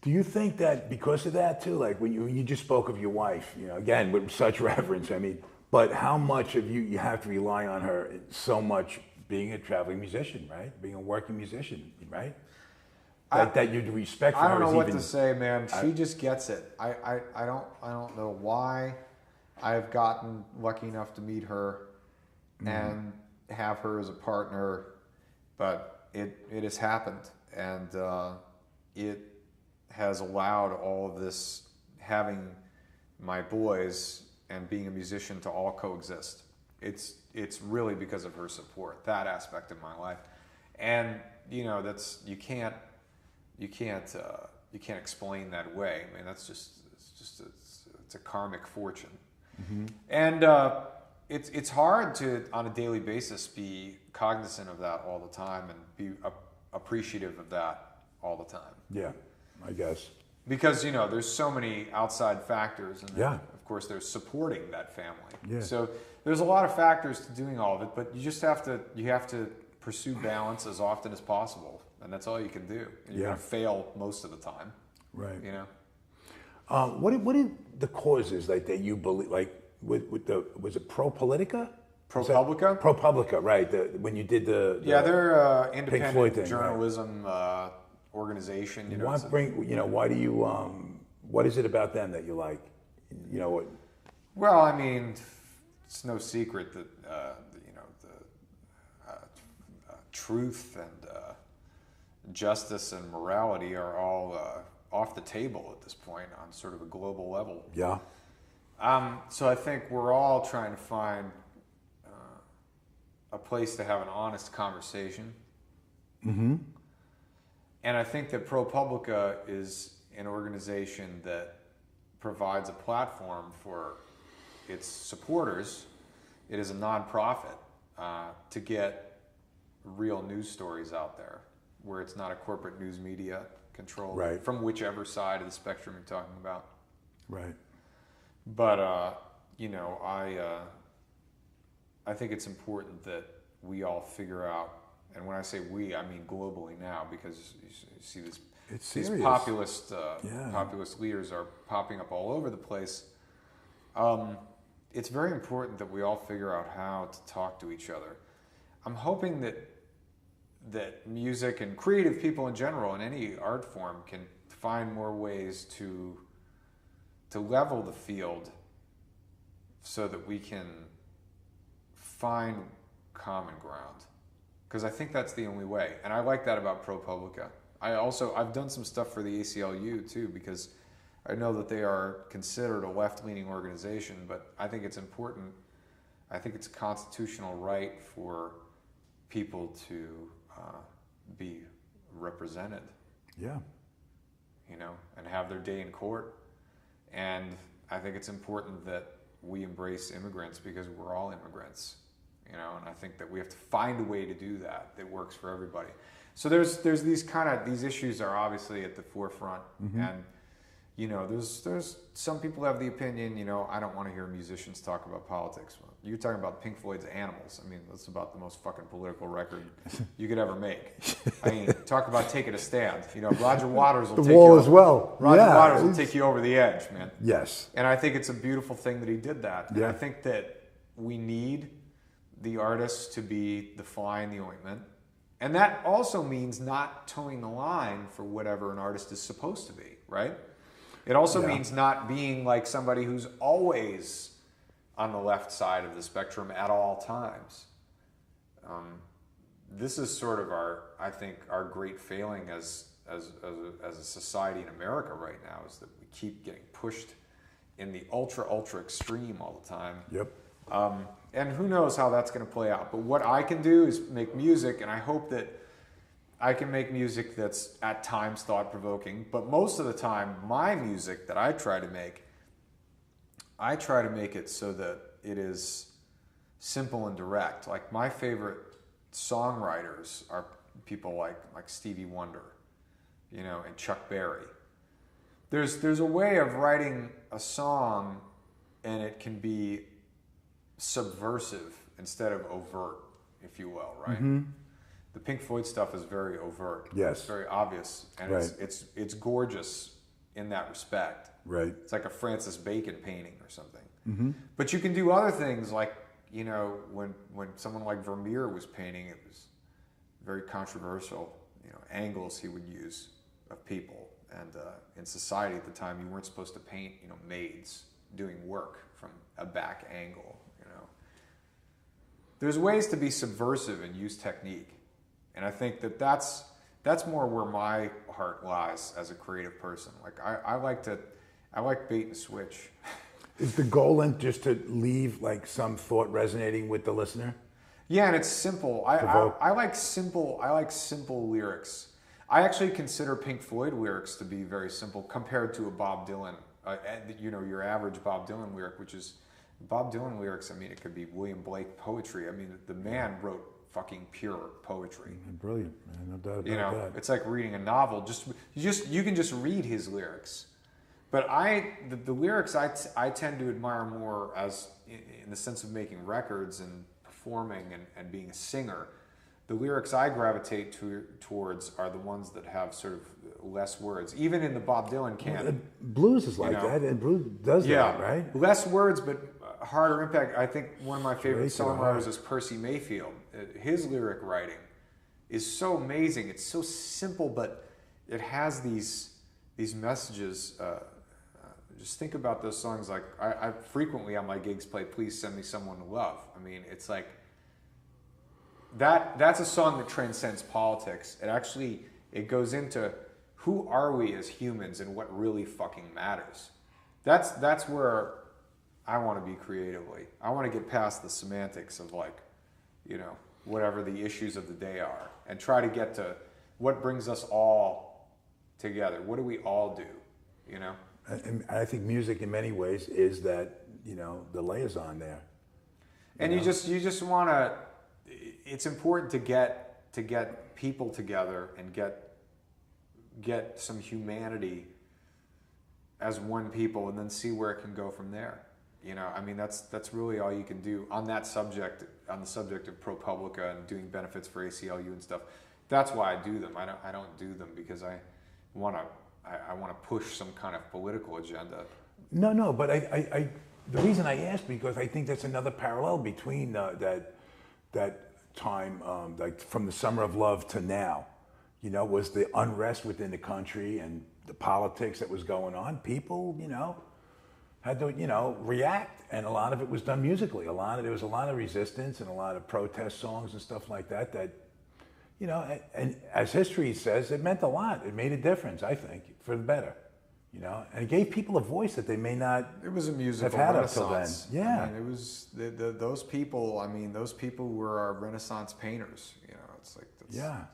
Do you think that because of that too, like when you just spoke of your wife, you know, again, with such reverence, I mean, but how much of you have to rely on her so much being a traveling musician, right? Being a working musician, right? That you'd respect for her. I don't know what to say, man. She just gets it. I don't know why I've gotten lucky enough to meet her and have her as a partner, but it has happened, and it has allowed all of this, having my boys and being a musician, to all coexist. It's really because of her support, that aspect of my life, and you know, that's you can't explain that away. I mean, it's a karmic fortune. Mm-hmm. And it's hard to, on a daily basis, be cognizant of that all the time and be appreciative of that all the time. Yeah, I guess. Because, you know, there's so many outside factors, and then, yeah, of course, there's supporting that family. Yeah. So there's a lot of factors to doing all of it, but you just have to pursue balance as often as possible, and that's all you can do. And you're going to fail most of the time. Right. You know. What are the causes like that you believe, like with the, was it ProPublica? ProPublica? ProPublica, right? When you did the they're independent thing, journalism organization. You know, why do you what is it about them that you like? You know what? Well, I mean, it's no secret that you know, the truth and justice and morality are all off the table at this point on sort of a global level. Yeah. So I think we're all trying to find a place to have an honest conversation. Mm-hmm. And I think that ProPublica is an organization that provides a platform for its supporters. It is a nonprofit to get real news stories out there, where it's not a corporate news media controlled, right, from whichever side of the spectrum you're talking about. Right. But you know, I think it's important that we all figure out, and when I say we, I mean globally now, because you see these populist leaders are popping up all over the place. It's very important that we all figure out how to talk to each other. I'm hoping that music and creative people in general, in any art form, can find more ways to level the field so that we can find common ground. Because I think that's the only way. And I like that about ProPublica. I've done some stuff for the ACLU too, because I know that they are considered a left-leaning organization, but I think it's important. I think it's a constitutional right for people to be represented. Yeah. you know, and have their day in court. And I think it's important that we embrace immigrants because we're all immigrants, you know, and I think that we have to find a way to do that works for everybody. So there's these issues are obviously at the forefront, and you know, there's some people have the opinion, you know, I don't want to hear musicians talk about politics. Well, you're talking about Pink Floyd's Animals. I mean, that's about the most fucking political record you could ever make. I mean, talk about taking a stand. You know, Roger Waters will take wall you as well. Roger Waters will take you over the edge, man. Yes. And I think it's a beautiful thing that he did that. Yeah. And I think that we need the artists to be the fly in the ointment. And that also means not towing the line for whatever an artist is supposed to be, right? It also means not being like somebody who's always on the left side of the spectrum at all times. This is sort of I think our great failing as a society in America right now is that we keep getting pushed in the ultra extreme all the time. Yep. And who knows how that's going to play out. But what I can do is make music, and I hope that I can make music that's at times thought-provoking, but most of the time, my music that I try to make it so that it is simple and direct. Like, my favorite songwriters are people like Stevie Wonder, you know, and Chuck Berry. There's a way of writing a song, and it can be subversive instead of overt, if you will, right? The Pink Floyd stuff is very overt. Yes. It's very obvious, and it's gorgeous in that respect. Right. It's like a Francis Bacon painting or something. But you can do other things, like, you know, when someone like Vermeer was painting, it was very controversial, you know, angles he would use of people. And in society at the time, you weren't supposed to paint, you know, maids doing work from a back angle, you know. There's ways to be subversive and use technique. And I think that's more where my heart lies as a creative person. Like, I like bait and switch. Is the goal then just to leave like some thought resonating with the listener? Yeah, and it's simple. I like simple lyrics. I actually consider Pink Floyd lyrics to be very simple compared to a Bob Dylan, you know, your average Bob Dylan lyric, which is Bob Dylan lyrics. I mean, it could be William Blake poetry. I mean, the man wrote fucking pure poetry. Brilliant, man. No doubt about you know, that. It's like reading a novel. You can just read his lyrics. But the lyrics I tend to admire more as in the sense of making records and performing and being a singer. The lyrics I gravitate towards are the ones that have sort of less words, even in the Bob Dylan canon. Blues is like that, and blues does that, right? Less words, but harder impact. I think one of my favorite songwriters is Percy Mayfield. His lyric writing is so amazing. It's so simple, but it has these messages. Just think about those songs. Like, I frequently on my gigs play "Please Send Me Someone to Love." I mean, it's like that's a song that transcends politics. It goes into who are we as humans and what really fucking matters. That's where I want to be creatively. I want to get past the semantics of, like, you know, whatever the issues of the day are, and try to get to what brings us all together. What do we all do, you know? And I think music in many ways is that, you know, the liaison there. And you just want to, it's important to get people together and get some humanity as one people, and then see where it can go from there. You know, I mean, that's really all you can do on that subject, on the subject of ProPublica and doing benefits for ACLU and stuff. That's why I do them. I don't do them because I want to push some kind of political agenda. No, but I the reason I asked, because I think that's another parallel between that time, like from the Summer of Love to now, you know, was the unrest within the country and the politics that was going on. People, you know, had to, you know, react, and a lot of it was done musically. There was a lot of resistance and a lot of protest songs and stuff like that. That, you know, and as history says, it meant a lot. It made a difference, I think, for the better. You know, and it gave people a voice that they may not. It was a musical have had renaissance. Up till then. Yeah, I mean, it was those people. I mean, those people were our Renaissance painters. You know, it's like yeah.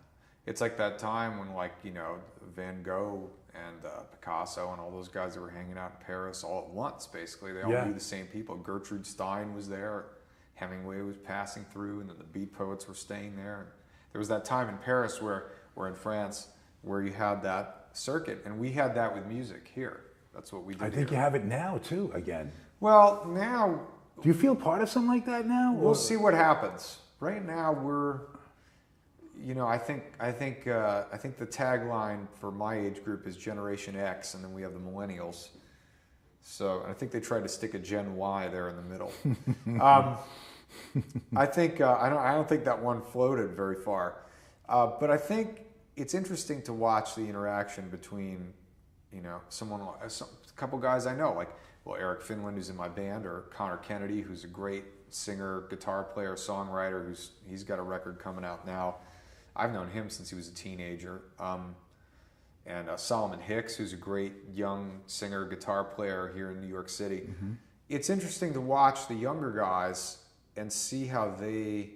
It's like that time when, like, you know, Van Gogh and Picasso and all those guys that were hanging out in Paris all at once. Basically, they all knew the same people. Gertrude Stein was there. Hemingway was passing through, and then the beat poets were staying there. There was that time in Paris or in France where you had that circuit, and we had that with music here. That's what we did. I think here. you have it now too. Again. Well, now. Do you feel part of something like that now? We'll see what happens. Right now, we're. I think the tagline for my age group is Generation X, and then we have the Millennials. So I think they tried to stick a Gen Y there in the middle. I think I don't think that one floated very far, but I think it's interesting to watch the interaction between, a couple guys I know, like Eric Finland, who's in my band, or Connor Kennedy, who's a great singer, guitar player, songwriter. He's got a record coming out now. I've known him since he was a teenager. And Solomon Hicks, who's a great young singer, guitar player here in New York City. Mm-hmm. It's interesting to watch the younger guys and see how they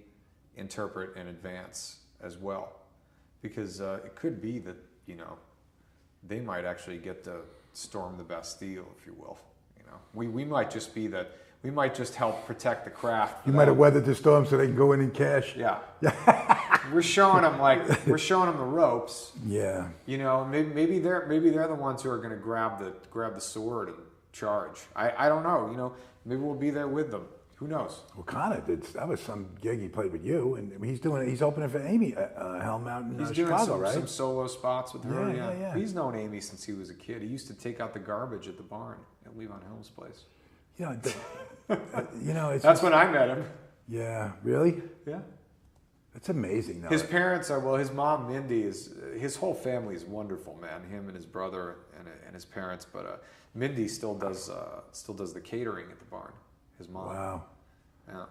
interpret and advance as well. Because it could be that, they might actually get to storm the Bastille, if you will. We might just be that. We might just help protect the craft. You might have weathered the storm so they can go in and cash. Yeah. we're showing them the ropes. Yeah. Maybe they're the ones who are going to grab the sword and charge. I don't know. Maybe we'll be there with them. Who knows? Well, Connor did. That was some gig he played with you, and he's opening for Amy Hellmount in he's Chicago, doing right? some solo spots with her. Yeah. He's known Amy since he was a kid. He used to take out the garbage at the barn at Levon Helm's place. That's when I met him. Yeah, really? Yeah. That's amazing, though. His parents are, his mom, Mindy, his whole family is wonderful, man. Him and his brother and his parents. But Mindy still does the catering at the barn. His mom. Wow. Yeah.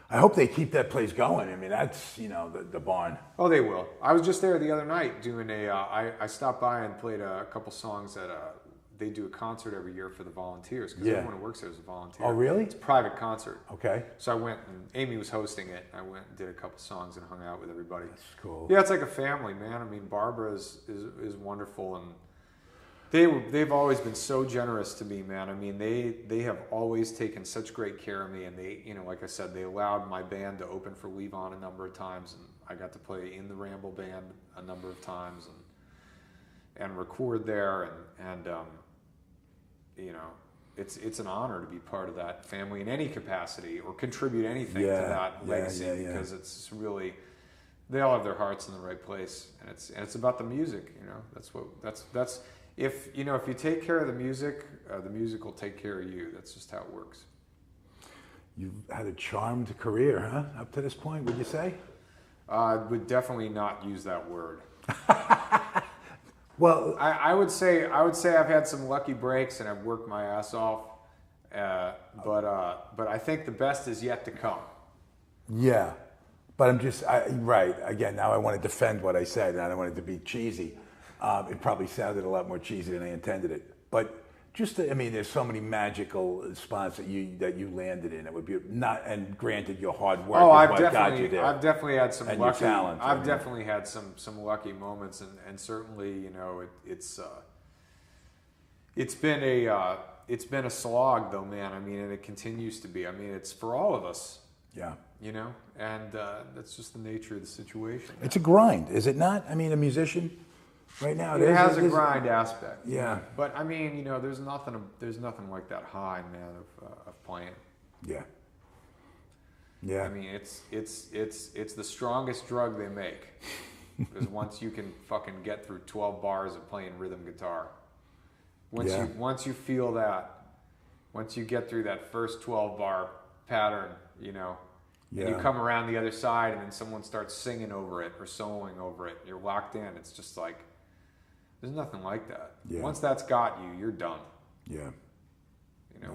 I hope they keep that place going. I mean, that's, the barn. Oh, they will. I was just there the other night doing I stopped by and played a couple songs at they do a concert every year for the volunteers, because everyone who works there is a volunteer. Oh, really? It's a private concert. Okay. So I went, and Amy was hosting it. I went and did a couple songs and hung out with everybody. That's cool. Yeah, it's like a family, man. I mean, Barbara is wonderful, and they've always been so generous to me, man. I mean, they have always taken such great care of me, and they, like I said, they allowed my band to open for Levon a number of times, and I got to play in the Ramble Band a number of times, and record there, and it's an honor to be part of that family in any capacity, or contribute anything to that legacy, because it's really, they all have their hearts in the right place, and it's about the music. That's if you take care of the music will take care of you. That's just how it works. You've had a charmed career, huh? Up to this point, would you say? I would definitely not use that word. Well, I would say I've had some lucky breaks and I've worked my ass off, but I think the best is yet to come. Yeah, but right. Again, now I want to defend what I said, and I don't want it to be cheesy. It probably sounded a lot more cheesy than I intended it. But there's so many magical spots that you landed in. It would be not, and granted, your hard work. Oh, I've definitely had some lucky. Talent, I've definitely had some lucky moments, and certainly, it's been a slog, though, man. I mean, and it continues to be. I mean, it's for all of us. Yeah. And that's just the nature of the situation. It's a grind, is it not? I mean, a musician. Right now, it has a grind aspect. Yeah, but I mean, there's nothing like that high, man, of playing. Yeah. Yeah. I mean, it's the strongest drug they make, because once you can fucking get through 12 bars of playing rhythm guitar, once you feel that, once you get through that first 12 bar pattern, and you come around the other side, and then someone starts singing over it or soloing over it, you're locked in. It's just like, there's nothing like that. Yeah. Once that's got you, you're done. Yeah.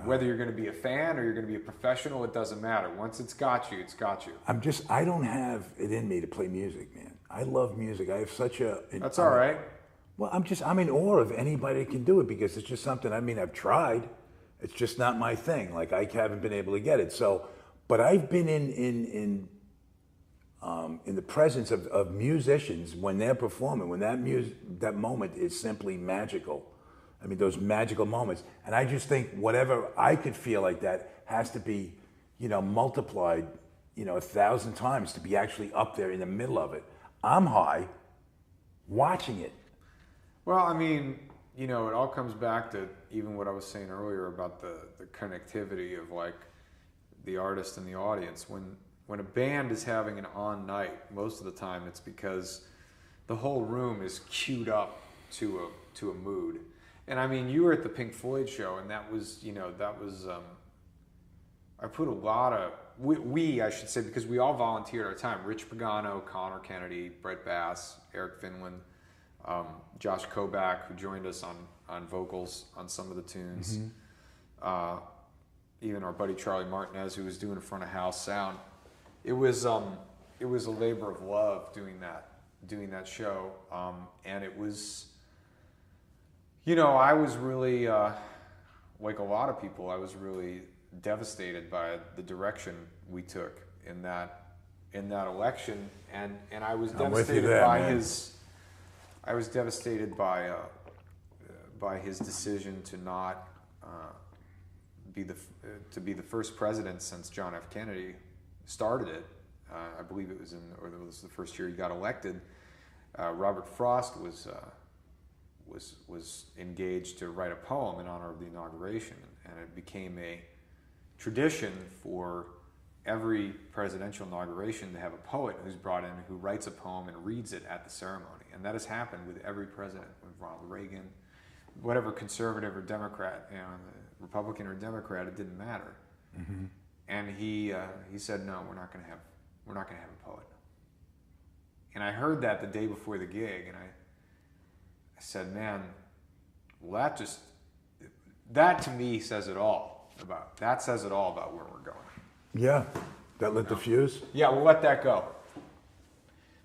Whether you're going to be a fan or you're going to be a professional, it doesn't matter. Once it's got you, it's got you. I don't have it in me to play music, man. I love music. I have such a... That's all right. Well, I'm in awe of anybody that can do it, because it's just something, I've tried. It's just not my thing. Like, I haven't been able to get it. So, but I've been in in the presence of musicians when they're performing, when that moment is simply magical. I mean, those magical moments. And I just think whatever I could feel like that has to be, multiplied, 1,000 times to be actually up there in the middle of it. I'm high watching it. Well, I mean, it all comes back to even what I was saying earlier about the connectivity of like the artist and the audience. When a band is having an on night, most of the time it's because the whole room is queued up to a mood. And I mean, you were at the Pink Floyd show, and that was I put a lot of, I should say, because we all volunteered our time. Rich Pagano, Connor Kennedy, Brett Bass, Eric Finland, Josh Kobach, who joined us on vocals on some of the tunes. Mm-hmm. Even our buddy Charlie Martinez, who was doing a front of house sound. It was a labor of love doing that show, and it was, I was really like a lot of people. I was really devastated by the direction we took in that election, and I was devastated I was devastated by his decision to not be the first president since John F. Kennedy started it. I believe it was the first year he got elected. Robert Frost was engaged to write a poem in honor of the inauguration, and it became a tradition for every presidential inauguration to have a poet who's brought in who writes a poem and reads it at the ceremony. And that has happened with every president, with Ronald Reagan, whatever conservative or Democrat, Republican or Democrat, it didn't matter. Mm-hmm. And he said, no, we're not going to have a poet. And I heard that the day before the gig, and I said, man, well, that to me says it all about where we're going. Yeah, that lit the fuse. Yeah, we'll let that go.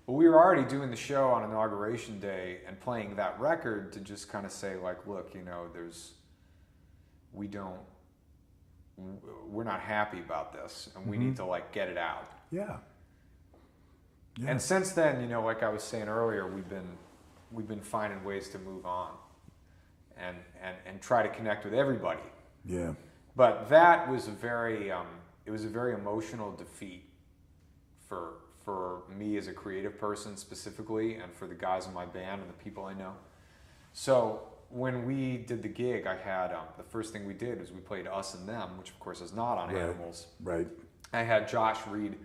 But we were already doing the show on Inauguration Day and playing that record to just kind of say, like, look, we're not happy about this, and we need to like get it out. Yeah. And since then, like I was saying earlier, we've been finding ways to move on and try to connect with everybody. Yeah. But that was a very emotional defeat for me as a creative person specifically, and for the guys in my band and the people I know. So when we did the gig, I had the first thing we did was we played Us and Them, which of course is not on Animals. Right. I had Josh read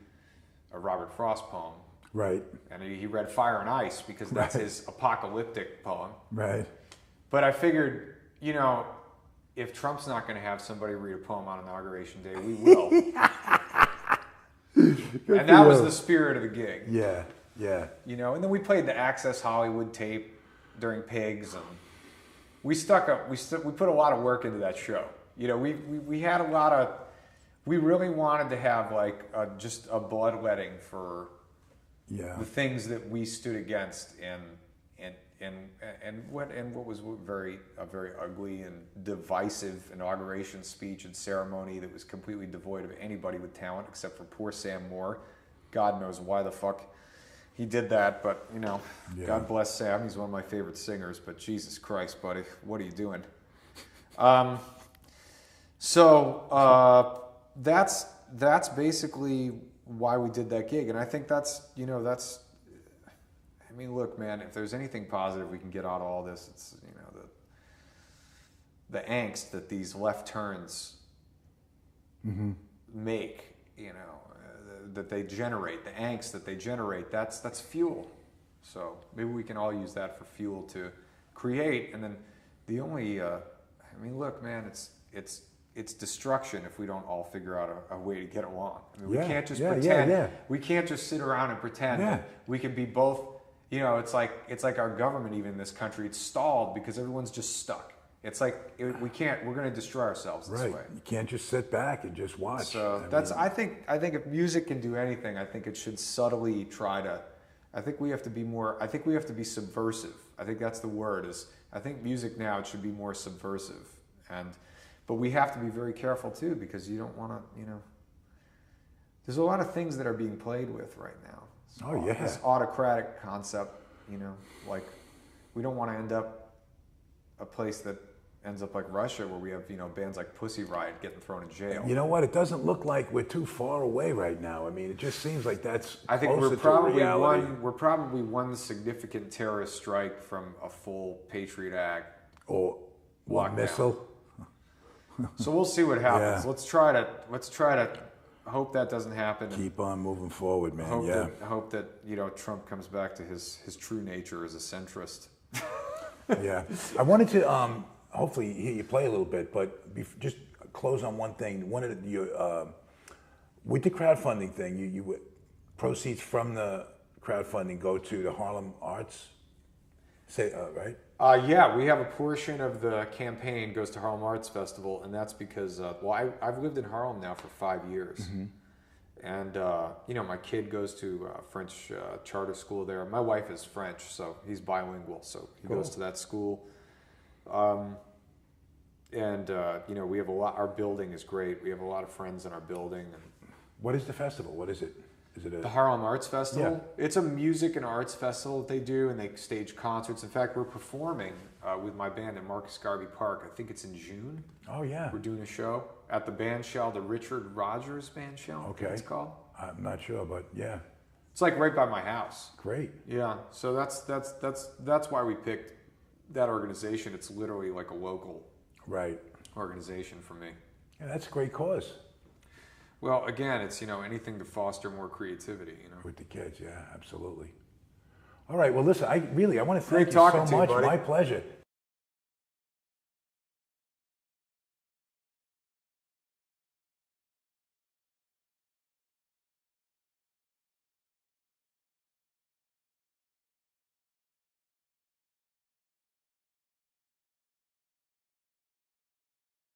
a Robert Frost poem. Right. And he read Fire and Ice because that's his apocalyptic poem. Right. But I figured, if Trump's not going to have somebody read a poem on Inauguration Day, we will. And that was the spirit of the gig. Yeah, yeah. And then we played the Access Hollywood tape during Pigs, and we put a lot of work into that show. We had a lot of, we really wanted to have like just a bloodletting for the things that we stood against and what was a very ugly and divisive inauguration speech and ceremony that was completely devoid of anybody with talent except for poor Sam Moore. God knows why the fuck he did that, but God bless Sam. He's one of my favorite singers, but Jesus Christ, buddy, what are you doing? So that's basically why we did that gig, and I think that's. I mean, look, man, if there's anything positive we can get out of all this, it's, the angst that these left turns make, that they generate, the angst that they generate, that's fuel. So maybe we can all use that for fuel to create. And then the only, look, man, it's destruction if we don't all figure out a way to get along. I mean, we can't just pretend. We can't just sit around and pretend that we can be both. It's like our government, even in this country, it's stalled because everyone's just stuck. It's like we're going to destroy ourselves this way. You can't just sit back and just watch. So I think if music can do anything, I think it should subtly try to. I think we have to be subversive. I think that's the word. I think music now, it should be more subversive, but we have to be very careful too, because you don't want to. There's a lot of things that are being played with right now. Oh yeah. This autocratic concept, you know, like we don't want to end up a place that ends up like Russia, where we have, you know, bands like Pussy Riot getting thrown in jail. You know what? It doesn't look like we're too far away right now. I mean, it just seems like that's I think closer we're probably to reality. one significant terrorist strike from a full Patriot Act Or one lockdown. missile. So we'll see what happens. Yeah. Let's try to hope that doesn't happen. Keep on moving forward, man. I hope that you know, Trump comes back to his true nature as a centrist. Yeah. I wanted to hopefully hear you play a little bit, but just close on one thing. One of your with the crowdfunding thing, you proceeds from the crowdfunding go to the Harlem Arts. Right? Yeah, we have a portion of the campaign goes to Harlem Arts Festival, and that's because I've lived in Harlem now for 5 years. Mm-hmm. And, you know, my kid goes to French charter school there. My wife is French, so he's bilingual, so he goes to that school. You know, we have our building is great. We have a lot of friends in our building. And What is the festival? What is it? Is it the Harlem Arts Festival? Yeah. It's a music and arts festival that they do, and they stage concerts. In fact, we're performing with my band at Marcus Garvey Park. I think it's in June. Oh, yeah. We're doing a show at the band shell, the Richard Rogers band shell. I think Okay. it's called. I'm not sure, but yeah. It's like right by my house. Great. Yeah. So that's why we picked that organization. It's literally like a local Right. organization for me. Yeah, that's a great cause. Well, again, it's, you know, anything to foster more creativity, you know. With the kids, yeah, absolutely. All right, well, listen, I want to thank Great you talking so to you, much. buddy. My pleasure.